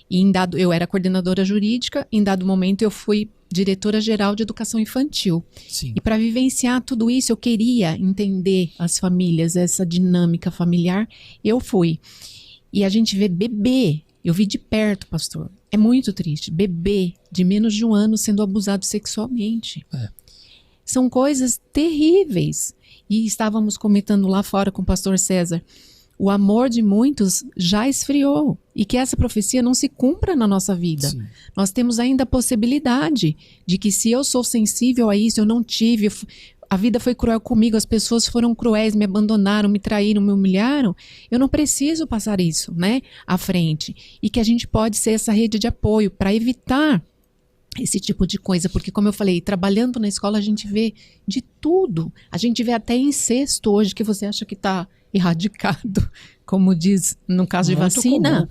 E eu era coordenadora jurídica, em dado momento eu fui diretora-geral de educação infantil. Sim. E para vivenciar tudo isso, eu queria entender as famílias, essa dinâmica familiar, eu fui. E a gente vê bebê, eu vi de perto, pastor, é muito triste, bebê de menos de 1 ano sendo abusado sexualmente. São coisas terríveis. E estávamos comentando lá fora com o pastor César, o amor de muitos já esfriou e que essa profecia não se cumpra na nossa vida. Sim. Nós temos ainda a possibilidade de que se eu sou sensível a isso, eu não tive, a vida foi cruel comigo, as pessoas foram cruéis, me abandonaram, me traíram, me humilharam, eu não preciso passar isso, né, à frente. E que a gente pode ser essa rede de apoio para evitar esse tipo de coisa, porque como eu falei, trabalhando na escola a gente vê de tudo. A gente vê até incesto hoje que você acha que está erradicado, como diz no caso de vacina.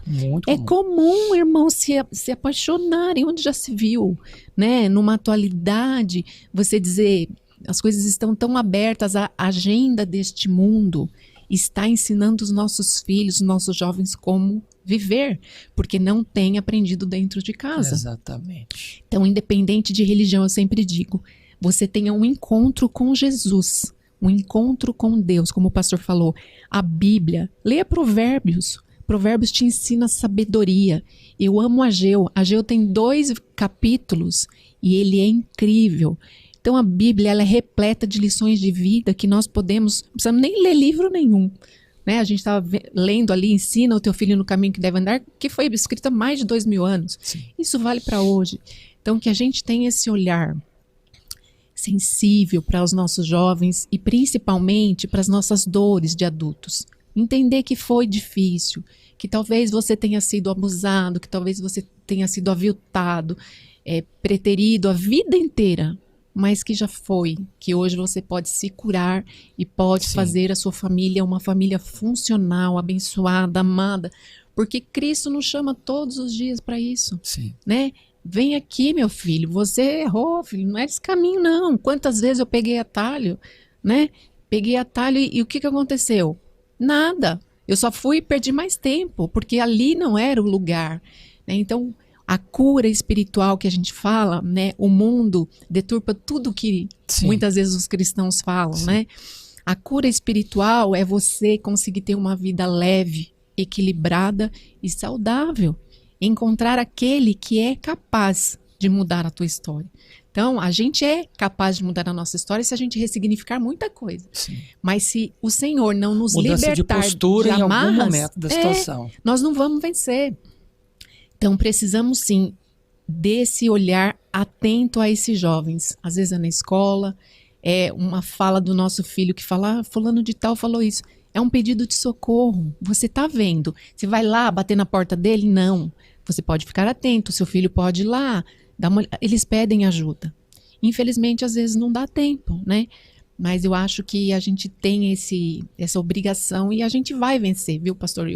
É comum, irmãos, se apaixonarem, onde já se viu, né? Numa atualidade, você dizer, as coisas estão tão abertas, a agenda deste mundo está ensinando os nossos filhos, os nossos jovens como viver, porque não tem aprendido dentro de casa. Exatamente. Então, independente de religião, eu sempre digo, você tenha um encontro com Jesus, um encontro com Deus, como o pastor falou, a Bíblia, leia Provérbios. Provérbios te ensina sabedoria. Eu amo Ageu. Ageu tem 2 capítulos e ele é incrível. Então a Bíblia ela é repleta de lições de vida que nós podemos, não precisamos nem ler livro nenhum. Né? A gente estava lendo ali, ensina o teu filho no caminho que deve andar, que foi escrito há mais de 2000 anos. Sim. Isso vale para hoje. Então que a gente tenha esse olhar sensível para os nossos jovens e principalmente para as nossas dores de adultos. Entender que foi difícil, que talvez você tenha sido abusado, que talvez você tenha sido aviltado, preterido a vida inteira, mas que já foi, que hoje você pode se curar e pode fazer a sua família uma família funcional, abençoada, amada, porque Cristo nos chama todos os dias para isso, né? Vem aqui, meu filho, você errou, filho, não é esse caminho não. Quantas vezes eu peguei atalho, né? Peguei atalho e o que aconteceu? Nada. Eu só fui e perdi mais tempo, porque ali não era o lugar, né? Então, a cura espiritual que a gente fala, né? O mundo deturpa tudo que muitas vezes os cristãos falam, né? A cura espiritual é você conseguir ter uma vida leve, equilibrada e saudável. Encontrar aquele que é capaz de mudar a tua história. Então, a gente é capaz de mudar a nossa história se a gente ressignificar muita coisa. Sim. Mas se o Senhor não nos mudança libertar de postura de amarras, em algum momento da situação. Nós não vamos vencer. Então, precisamos sim desse olhar atento a esses jovens. Às vezes é na escola, é uma fala do nosso filho que fala, fulano de tal falou isso. É um pedido de socorro. Você está vendo. Você vai lá bater na porta dele? Não. Você pode ficar atento. Seu filho pode ir lá. Eles pedem ajuda. Infelizmente, às vezes não dá tempo, né? Mas eu acho que a gente tem essa obrigação e a gente vai vencer, viu, pastor?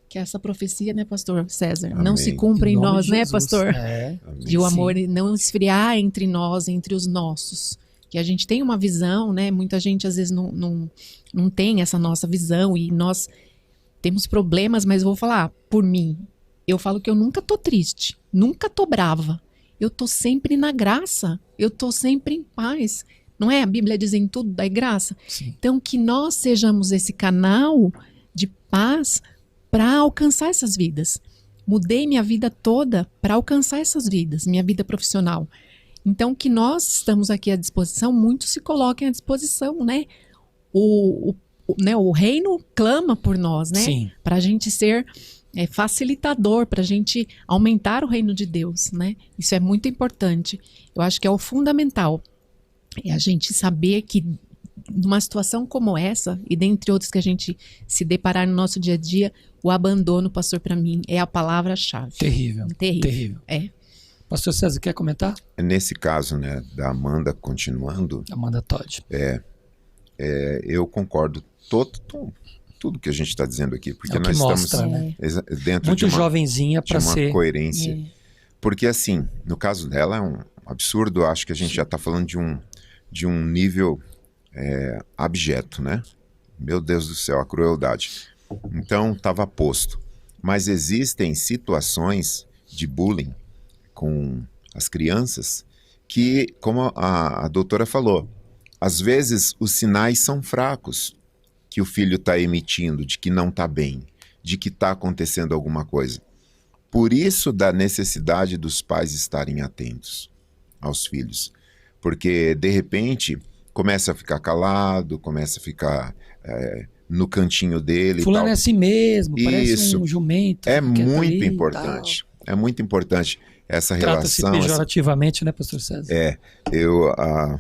Que essa profecia, né, pastor César, Amém. não se cumpra em nós, né, pastor? De o amor não esfriar entre nós, entre os nossos. Que a gente tem uma visão, né? Muita gente às vezes não tem essa nossa visão e nós temos problemas, mas vou falar por mim. Eu falo que eu nunca tô triste, nunca tô brava. Eu tô sempre na graça, eu tô sempre em paz. Não é? A Bíblia diz em tudo dai graça. Sim. Então que nós sejamos esse canal de paz para alcançar essas vidas. Mudei minha vida toda para alcançar essas vidas, minha vida profissional. Então, que nós estamos aqui à disposição, muitos se coloquem à disposição, né? O reino clama por nós, né? Sim. Para a gente ser facilitador, para a gente aumentar o reino de Deus, né? Isso é muito importante. Eu acho que é o fundamental. É a gente saber que numa situação como essa, e dentre outras que a gente se deparar no nosso dia a dia, o abandono, pastor, para mim, é a palavra-chave. Terrível. Terrível. É. Pastor César, quer comentar? Nesse caso, né, da Amanda continuando, Amanda Todd. eu concordo tudo que a gente está dizendo aqui, porque É o que nós mostra, estamos né? dentro Muito de uma jovenzinha para ser. coerência. Porque assim, no caso dela é um absurdo, eu acho que a gente já está falando de um nível abjeto, né? Meu Deus do céu, a crueldade. Então, estava posto. Mas existem situações de bullying com as crianças que, como a doutora falou, às vezes os sinais são fracos que o filho está emitindo, de que não está bem, de que está acontecendo alguma coisa. Por isso da necessidade dos pais estarem atentos aos filhos. Porque, de repente, começa a ficar calado, começa a ficar no cantinho dele. Fulano e tal. é assim mesmo, parece Isso. um jumento. É que tá muito ali e importante. É muito importante essa Trata-se relação. pejorativamente, né, pastor César?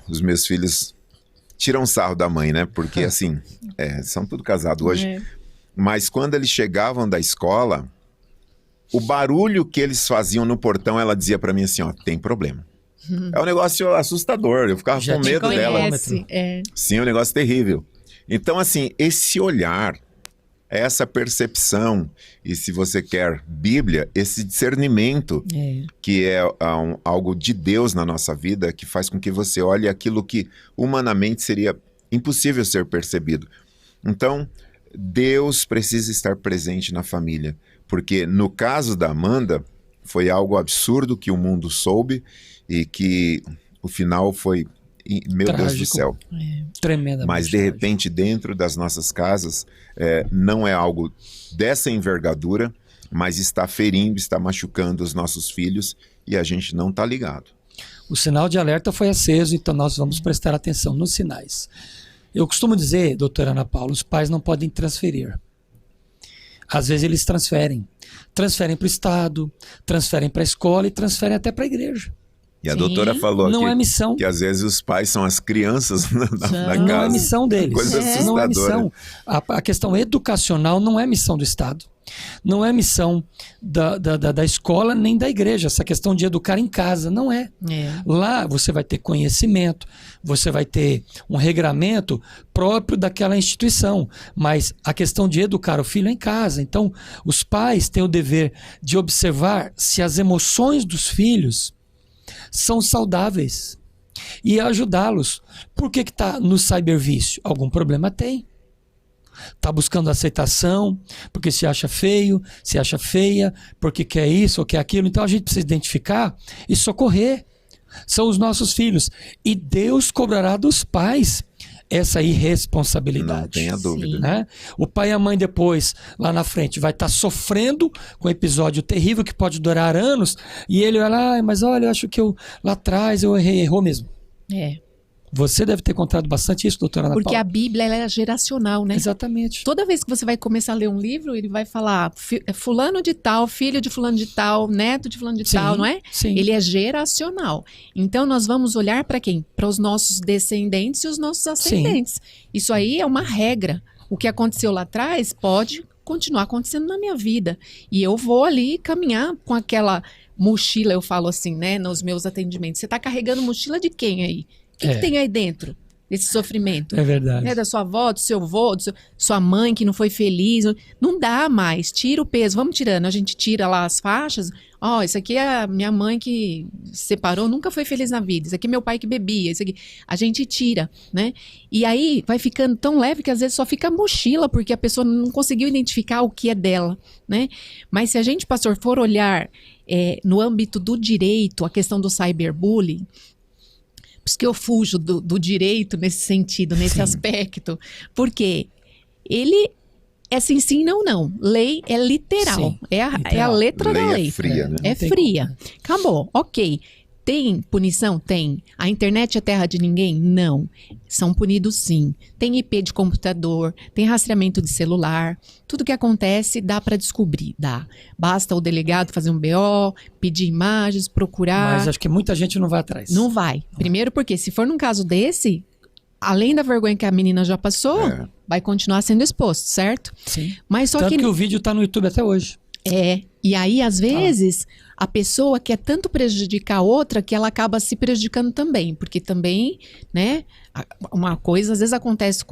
Os meus filhos tiram sarro da mãe, né? Porque, assim, são tudo casados hoje. Mas quando eles chegavam da escola, o barulho que eles faziam no portão, ela dizia pra mim assim, ó, tem problema. É um negócio assustador, eu ficava Já com te medo dela. Conhece, Sim, é um negócio terrível. Então, assim, esse olhar, essa percepção, e se você quer Bíblia, esse discernimento, que é algo de Deus na nossa vida, que faz com que você olhe aquilo que humanamente seria impossível ser percebido. Então, Deus precisa estar presente na família, porque no caso da Amanda, foi algo absurdo que o mundo soube e que o final foi, meu Trágico. Deus do céu. Tremendamente. Mas de repente dentro das nossas casas não é algo dessa envergadura, mas está ferindo, está machucando os nossos filhos e a gente não está ligado. O sinal de alerta foi aceso, então nós vamos prestar atenção nos sinais. Eu costumo dizer, doutora Ana Paula, os pais não podem transferir. Às vezes eles transferem para o Estado, transferem para a escola e transferem até para a igreja. E a doutora falou Não é missão. que às vezes os pais são as crianças na casa. Não é missão deles. Coisa Não é assustadora. missão. A questão educacional não é missão do Estado. Não é missão da escola nem da igreja. Essa questão de educar em casa, não é. Lá você vai ter conhecimento, você vai ter um regramento próprio daquela instituição. Mas a questão de educar o filho é em casa. Então, os pais têm o dever de observar se as emoções dos filhos são saudáveis e ajudá-los. Por que está no cybervício? Algum problema tem. Está buscando aceitação, porque se acha feio, se acha feia, porque quer isso ou quer aquilo. Então a gente precisa identificar e socorrer. São os nossos filhos. E Deus cobrará dos pais essa irresponsabilidade. Não tenha dúvida. Né? O pai e a mãe depois, lá na frente, vai estar sofrendo com um episódio terrível que pode durar anos, e ele vai lá, mas olha, eu acho que lá atrás eu errou mesmo. Você deve ter contado bastante isso, doutora Ana Paula. Porque a Bíblia ela é geracional, né? Exatamente. Toda vez que você vai começar a ler um livro, ele vai falar fulano de tal, filho de fulano de tal, neto de fulano de tal, não é? Sim. Ele é geracional. Então nós vamos olhar para quem? Para os nossos descendentes e os nossos ascendentes. Isso aí é uma regra. o que aconteceu lá atrás pode continuar acontecendo na minha vida. E eu vou ali caminhar com aquela mochila, eu falo assim, né, nos meus atendimentos. Você tá carregando mochila de quem aí? O que tem aí dentro desse sofrimento? É verdade. É da sua avó, do seu avô, sua mãe que não foi feliz. Não dá mais. Tira o peso. Vamos tirando. A gente tira lá as faixas. Ó, isso aqui é a minha mãe que se separou, nunca foi feliz na vida. Isso aqui é meu pai que bebia. Isso aqui. A gente tira, né? E aí vai ficando tão leve que às vezes só fica a mochila, porque a pessoa não conseguiu identificar o que é dela, né? Mas se a gente, pastor, for olhar no âmbito do direito, a questão do cyberbullying, por isso que eu fujo do direito nesse sentido, nesse aspecto, porque ele é sim, sim, não, não. Lei é literal, Sim, é a letra da lei. É fria, né? É fria. Acabou, ok. Tem punição? Tem. A internet é terra de ninguém? Não. São punidos sim. Tem IP de computador, tem rastreamento de celular. Tudo que acontece dá para descobrir, dá. Basta o delegado fazer um BO, pedir imagens, procurar. Mas acho que muita gente não vai atrás. Não vai. Primeiro porque se for num caso desse, além da vergonha que a menina já passou, vai continuar sendo exposto, certo? Sim. Mas só Tanto que o vídeo tá no YouTube até hoje. E aí, às vezes, a pessoa quer tanto prejudicar a outra que ela acaba se prejudicando também. Porque também, né, uma coisa às vezes acontece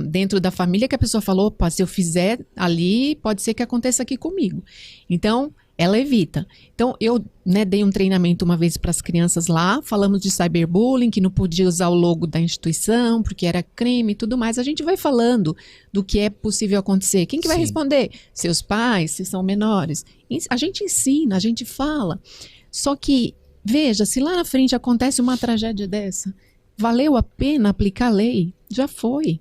dentro da família que a pessoa falou, opa, se eu fizer ali, pode ser que aconteça aqui comigo. Então, ela evita. Então, eu dei um treinamento uma vez para as crianças lá, falamos de cyberbullying, que não podia usar o logo da instituição, porque era crime e tudo mais. A gente vai falando do que é possível acontecer. Quem que vai responder? Seus pais, se são menores. A gente ensina, a gente fala. Só que, veja, se lá na frente acontece uma tragédia dessa, valeu a pena aplicar a lei? Já foi.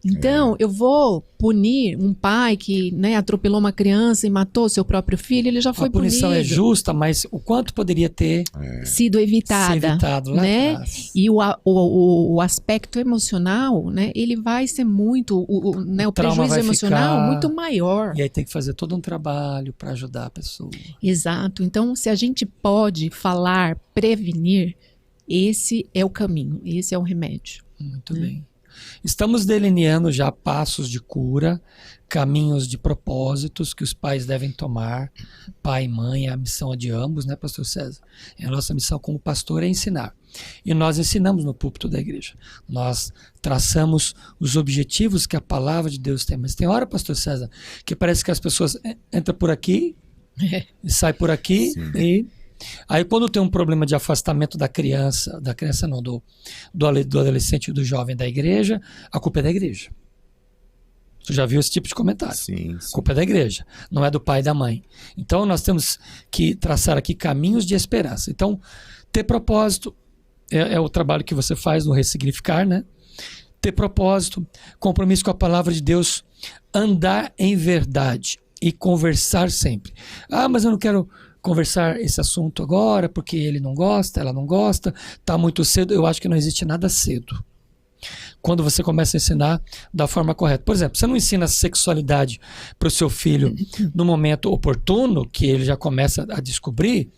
Então, eu vou punir um pai que, né, atropelou uma criança e matou seu próprio filho, ele já foi punido. A punição é justa, mas o quanto poderia ter sido evitado lá, né? Atrás. E o aspecto emocional, né, ele vai ser muito, o prejuízo emocional muito maior. E aí tem que fazer todo um trabalho para ajudar a pessoa. Exato. Então, se a gente pode falar, prevenir, esse é o caminho, esse é o remédio. Muito bem. Estamos delineando já passos de cura, caminhos de propósitos que os pais devem tomar. Pai e mãe, a missão é de ambos, né, pastor César? A nossa missão como pastor é ensinar. E nós ensinamos no púlpito da igreja. Nós traçamos os objetivos que a palavra de Deus tem. Mas tem hora, pastor César, que parece que as pessoas entram por aqui e saem por aqui. Sim. E aí quando tem um problema de afastamento da criança não, do adolescente e do jovem da igreja, a culpa é da igreja. Você já viu esse tipo de comentário? Sim. A culpa é da igreja, não é do pai e da mãe. Então nós temos que traçar aqui caminhos de esperança. Então, ter propósito é o trabalho que você faz no Ressignificar, né? Ter propósito, compromisso com a palavra de Deus, andar em verdade e conversar sempre. Ah, mas eu não quero conversar esse assunto agora, porque ele não gosta, ela não gosta, está muito cedo. Eu acho que não existe nada cedo. Quando você começa a ensinar da forma correta. Por exemplo, você não ensina sexualidade para o seu filho no momento oportuno, que ele já começa a descobrir,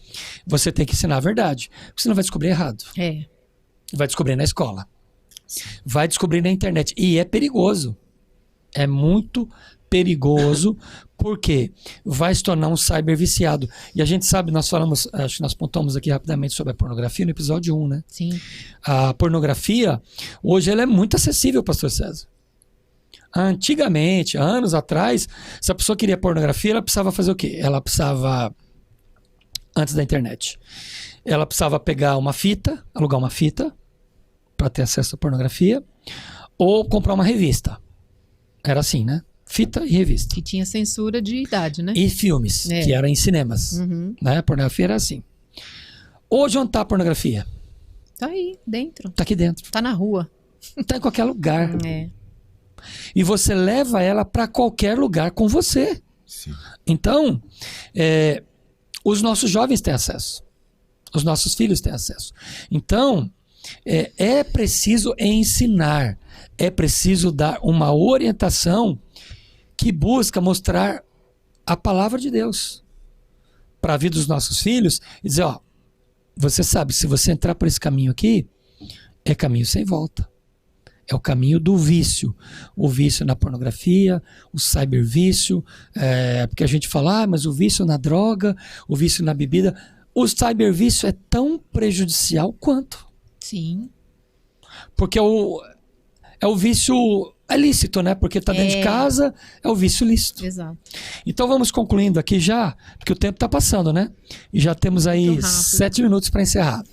você tem que ensinar a verdade. Você não vai descobrir errado. Vai descobrir na escola. Vai descobrir na internet. E é perigoso. É muito perigoso, porque vai se tornar um cyber viciado. E a gente sabe, nós falamos, acho que nós pontuamos aqui rapidamente sobre a pornografia no episódio 1, né? Sim. A pornografia, hoje ela é muito acessível, pastor César. Antigamente, anos atrás, se a pessoa queria pornografia, ela precisava fazer o quê? Ela precisava, antes da internet, ela precisava pegar uma fita, alugar uma fita, para ter acesso à pornografia, ou comprar uma revista. Era assim, né? Fita e revista. Que tinha censura de idade, né? E filmes, que eram em cinemas. Né? A pornografia era assim. Hoje, onde está a pornografia? Tá aí, dentro. Tá aqui dentro. Tá na rua. Tá em qualquer lugar. E você leva ela para qualquer lugar com você. Sim. Então, os nossos jovens têm acesso. Os nossos filhos têm acesso. Então, é preciso ensinar. É preciso dar uma orientação que busca mostrar a palavra de Deus para a vida dos nossos filhos e dizer, ó, você sabe, se você entrar por esse caminho aqui, é caminho sem volta. É o caminho do vício. O vício na pornografia, o cybervício, porque a gente fala, mas o vício na droga, o vício na bebida. O cybervício é tão prejudicial quanto. Sim. Porque é o vício lícito, né? Porque está dentro de casa, é o vício lícito. Exato. Então vamos concluindo aqui já, porque o tempo está passando, né? E já temos aí 7 minutos para encerrar.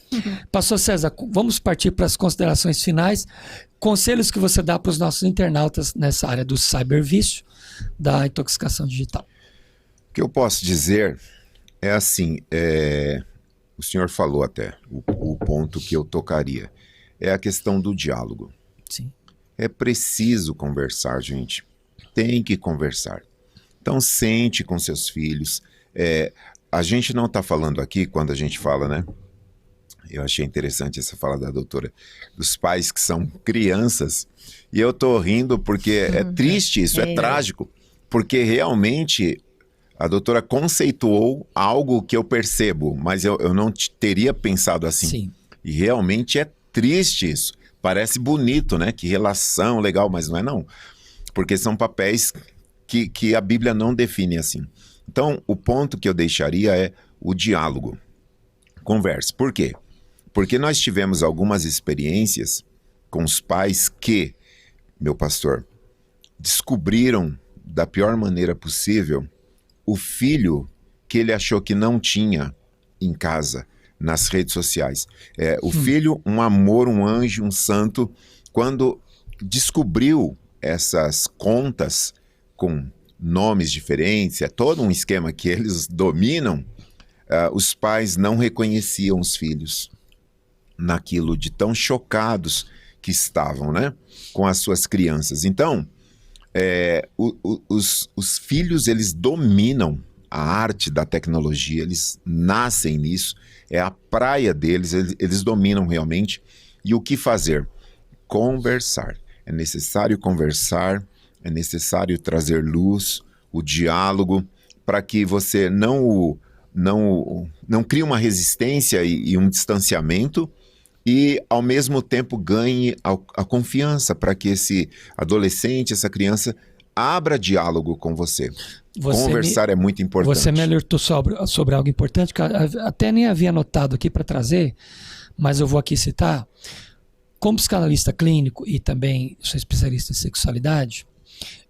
Pastor César, vamos partir para as considerações finais. Conselhos que você dá para os nossos internautas nessa área do cybervício, da intoxicação digital. O que eu posso dizer é assim, o senhor falou até, o ponto que eu tocaria, é a questão do diálogo. Sim. É preciso conversar, gente. Tem que conversar. Então, sente com seus filhos. A gente não está falando aqui, quando a gente fala, né? Eu achei interessante essa fala da doutora, dos pais que são crianças. E eu tô rindo porque é triste isso, é trágico. Porque realmente a doutora conceituou algo que eu percebo, mas eu não teria pensado assim. Sim. E realmente é triste isso. Parece bonito, né? Que relação legal, mas não é não. Porque são papéis que a Bíblia não define assim. Então, o ponto que eu deixaria é o diálogo. Converse. Por quê? Porque nós tivemos algumas experiências com os pais que, meu pastor, descobriram da pior maneira possível o filho que ele achou que não tinha em casa, nas redes sociais. O filho, um amor, um anjo, um santo, quando descobriu essas contas com nomes diferentes, é todo um esquema que eles dominam, os pais não reconheciam os filhos naquilo de tão chocados que estavam, né, com as suas crianças. Então, os filhos, eles dominam a arte da tecnologia, eles nascem nisso, é a praia deles, eles dominam realmente. E o que fazer? Conversar. É necessário conversar, é necessário trazer luz, o diálogo, para que você não crie uma resistência e um distanciamento, e ao mesmo tempo ganhe a confiança para que esse adolescente, essa criança, abra diálogo com você. Conversar é muito importante. Você me alertou sobre algo importante, que eu até nem havia anotado aqui para trazer, mas eu vou aqui citar. Como psicanalista clínico e também sou especialista em sexualidade,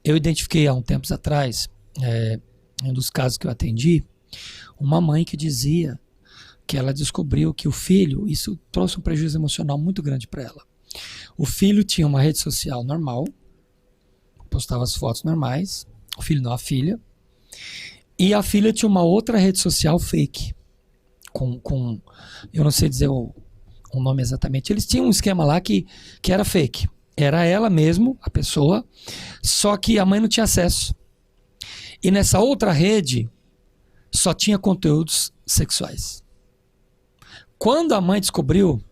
eu identifiquei há um tempo atrás, em um dos casos que eu atendi, uma mãe que dizia que ela descobriu que o filho, isso trouxe um prejuízo emocional muito grande para ela. O filho tinha uma rede social normal, postava as fotos normais, o filho não, a filha, e a filha tinha uma outra rede social fake, com eu não sei dizer o nome exatamente, eles tinham um esquema lá que era fake, era ela mesmo, a pessoa, só que a mãe não tinha acesso. E nessa outra rede, só tinha conteúdos sexuais. Quando a mãe descobriu,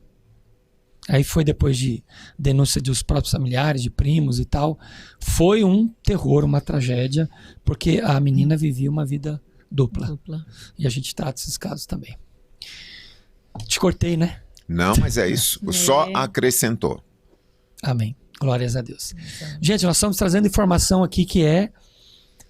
aí foi depois de denúncia dos próprios familiares, de primos e tal, foi um terror, uma tragédia, porque a menina vivia uma vida dupla. E a gente trata esses casos também. Te cortei, né? Não, mas é isso. Só acrescentou. Amém. Glórias a Deus. Gente, nós estamos trazendo informação aqui que é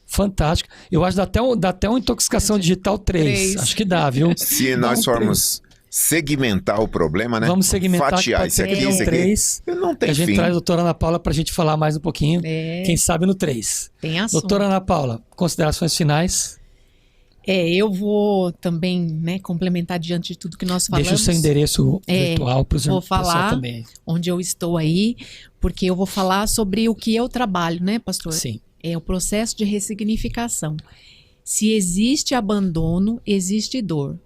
fantástica. Eu acho que dá até uma intoxicação digital 3. Acho que dá, viu? Se nós formos segmentar o problema, né? Vamos segmentar, fatiar esse aqui, esse aqui. 3. Não tem a gente fim. traz a doutora Ana Paula para a gente falar mais um pouquinho. Quem sabe no 3. Tem assunto. Doutora Ana Paula, considerações finais. Eu vou também, né, complementar diante de tudo que nós falamos. Deixa o seu endereço virtual para os Vou falar também. Onde eu estou aí, porque eu vou falar sobre o que eu trabalho, né, pastor? Sim. É o processo de ressignificação. Se existe abandono, existe dor.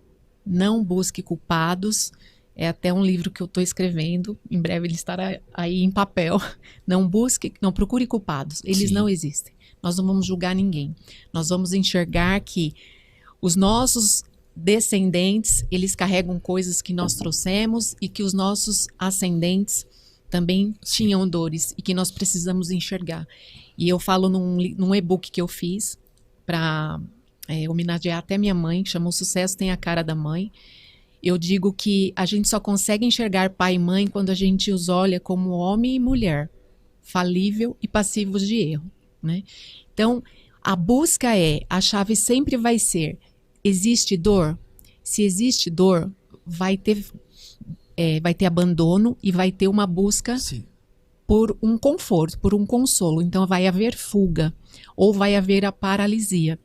Não busque culpados. É até um livro que eu estou escrevendo. Em breve ele estará aí em papel. Não procure culpados. Eles não existem. Nós não vamos julgar ninguém. Nós vamos enxergar que os nossos descendentes, eles carregam coisas que nós trouxemos e que os nossos ascendentes também tinham dores e que nós precisamos enxergar. E eu falo num e-book que eu fiz para homenagear até minha mãe, que chamou Sucesso Tem a Cara da Mãe. Eu digo que a gente só consegue enxergar pai e mãe quando a gente os olha como homem e mulher. falível e passivos de erro, né? Então, a busca a chave sempre vai ser, existe dor? Se existe dor, vai ter abandono e vai ter uma busca Sim. por um conforto, por um consolo. Então, vai haver fuga ou vai haver a paralisia.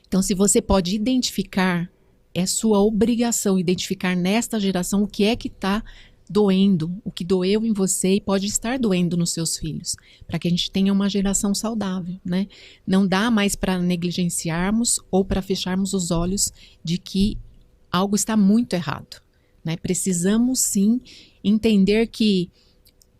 Então, se você pode identificar, é sua obrigação identificar nesta geração o que é que está doendo, o que doeu em você e pode estar doendo nos seus filhos, para que a gente tenha uma geração saudável, né? Não dá mais para negligenciarmos ou para fecharmos os olhos de que algo está muito errado, né? Precisamos sim entender que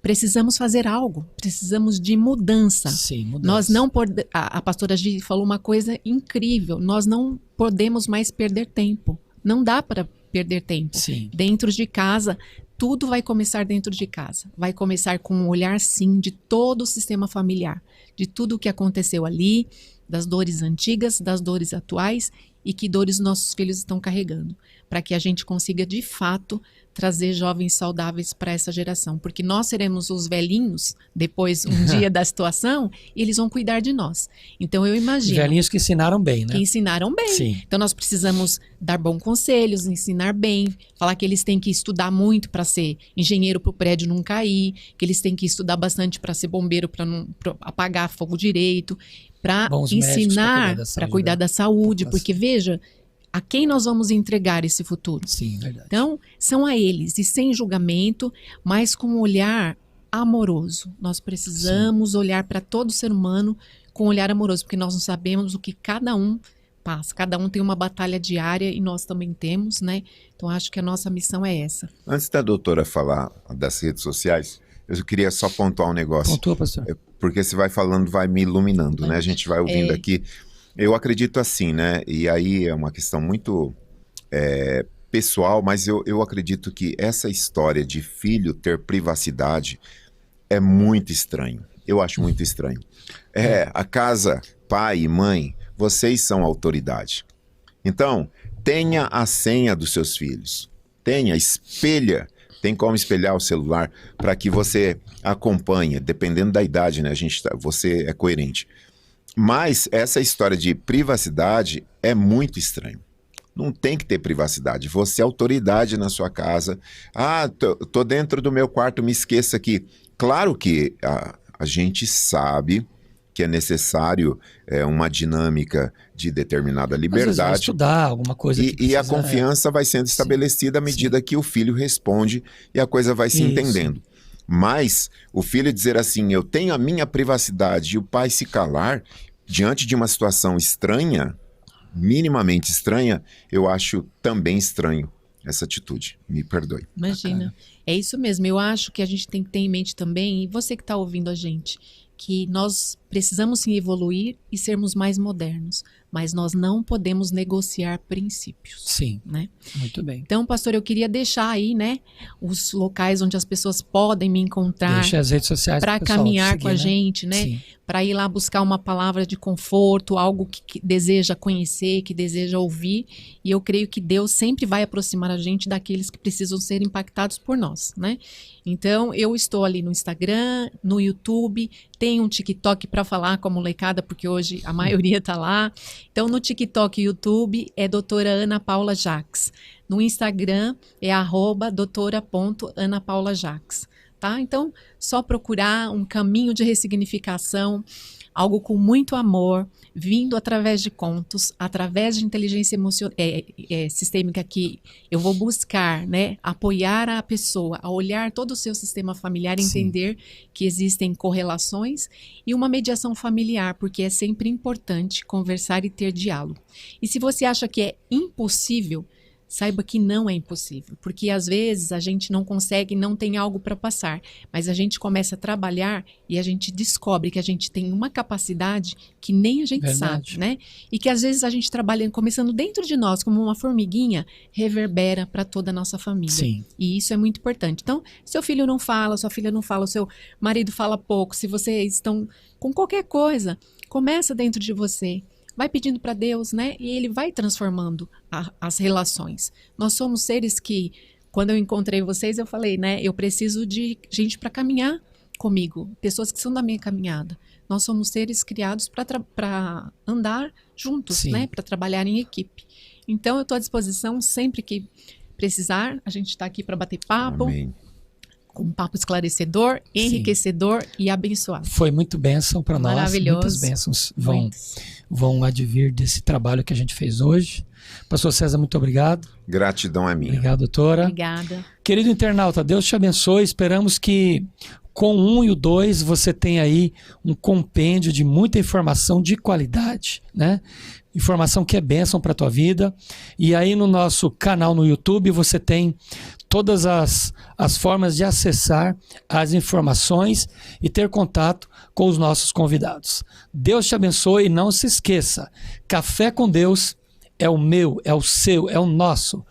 precisamos fazer algo, precisamos de mudança. Sim, mudança. Nós não a pastora Gi falou uma coisa incrível, nós não podemos mais perder tempo. Não dá para perder tempo. Sim. Dentro de casa, tudo vai começar dentro de casa. Vai começar com um olhar, sim, de todo o sistema familiar, de tudo o que aconteceu ali, das dores antigas, das dores atuais e que dores nossos filhos estão carregando, para que a gente consiga, de fato, trazer jovens saudáveis para essa geração, porque nós seremos os velhinhos depois um dia da situação e eles vão cuidar de nós. Então eu imagino. Velhinhos que ensinaram bem, né? Que ensinaram bem. Sim. Então nós precisamos dar bons conselhos, ensinar bem, falar que eles têm que estudar muito para ser engenheiro para o prédio não cair, que eles têm que estudar bastante para ser bombeiro, para não apagar fogo direito, para ensinar, para cuidar da saúde, porque veja, a quem nós vamos entregar esse futuro? Sim, verdade. Então, são a eles, e sem julgamento, mas com um olhar amoroso. Nós precisamos olhar para todo ser humano com um olhar amoroso, porque nós não sabemos o que cada um passa. Cada um tem uma batalha diária e nós também temos, né? Então, acho que a nossa missão é essa. Antes da doutora falar das redes sociais, eu queria só pontuar um negócio. Pontua, pastor. Porque você vai falando, vai me iluminando, né? A gente vai ouvindo aqui. Eu acredito assim, né? E aí é uma questão muito pessoal, mas eu acredito que essa história de filho ter privacidade é muito estranho. Eu acho muito estranho. A casa, pai e mãe, vocês são autoridade. Então, tenha a senha dos seus filhos. Espelha. Tem como espelhar o celular para que você acompanhe, dependendo da idade, né? Você é coerente. Mas essa história de privacidade é muito estranho. Não tem que ter privacidade. Você é autoridade na sua casa. Tô dentro do meu quarto, me esqueça aqui. Claro que a gente sabe que é necessário uma dinâmica de determinada liberdade. Às vezes vai estudar alguma coisa. E a confiança vai sendo estabelecida à medida que o filho responde e a coisa vai se entendendo. Mas o filho dizer assim, eu tenho a minha privacidade, e o pai se calar diante de uma situação estranha, minimamente estranha, eu acho também estranho essa atitude. Me perdoe. Imagina. É isso mesmo. Eu acho que a gente tem que ter em mente também, e você que está ouvindo a gente, que nós precisamos sim evoluir e sermos mais modernos, mas nós não podemos negociar princípios. Sim, né? Muito bem. Então, pastor, eu queria deixar aí, né, os locais onde as pessoas podem me encontrar. Deixa as redes sociais para caminhar seguir, com a gente, né? Para ir lá buscar uma palavra de conforto, algo que deseja conhecer, que deseja ouvir. E eu creio que Deus sempre vai aproximar a gente daqueles que precisam ser impactados por nós, né? Então, eu estou ali no Instagram, no YouTube, tenho um TikTok para falar com a molecada, porque hoje a maioria tá lá. Então, no TikTok e YouTube é doutora Ana Paula Jacques. No Instagram é @doutora.anapaulajacques. Tá? Então, só procurar um caminho de ressignificação, algo com muito amor, vindo através de contos, através de inteligência sistêmica, que eu vou buscar, né, apoiar a pessoa, a olhar todo o seu sistema familiar, entender que existem correlações e uma mediação familiar, porque é sempre importante conversar e ter diálogo. E se você acha que é impossível, saiba que não é impossível, porque às vezes a gente não consegue, não tem algo para passar, mas a gente começa a trabalhar e a gente descobre que a gente tem uma capacidade que nem a gente sabe, né? E que às vezes a gente trabalhando, começando dentro de nós, como uma formiguinha, reverbera para toda a nossa família. Sim. E isso é muito importante. Então, seu filho não fala, sua filha não fala, o seu marido fala pouco, se vocês estão com qualquer coisa, começa dentro de você. Vai pedindo para Deus, né? E Ele vai transformando as relações. Nós somos seres que, quando eu encontrei vocês, eu falei, né? Eu preciso de gente para caminhar comigo, pessoas que são da minha caminhada. Nós somos seres criados para andar juntos, Sim. né? Para trabalhar em equipe. Então, eu estou à disposição sempre que precisar. A gente está aqui para bater papo, Amém. com um papo esclarecedor, enriquecedor e abençoado. Foi muito bênção para nós. Maravilhoso. Muitas bênçãos Muitos. vão advir desse trabalho que a gente fez hoje. Pastor César, muito obrigado. Gratidão é minha. Obrigado, doutora. Obrigada. Querido internauta, Deus te abençoe. Esperamos que com o 1 e o 2 você tenha aí um compêndio de muita informação de qualidade, né? Informação que é bênção para a tua vida. E aí no nosso canal no YouTube você tem todas as formas de acessar as informações e ter contato com os nossos convidados. Deus te abençoe e não se esqueça, Café com Deus é o meu, é o seu, é o nosso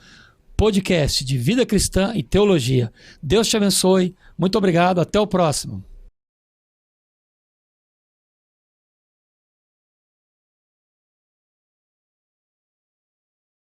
podcast de vida cristã e teologia. Deus te abençoe. Muito obrigado. Até o próximo.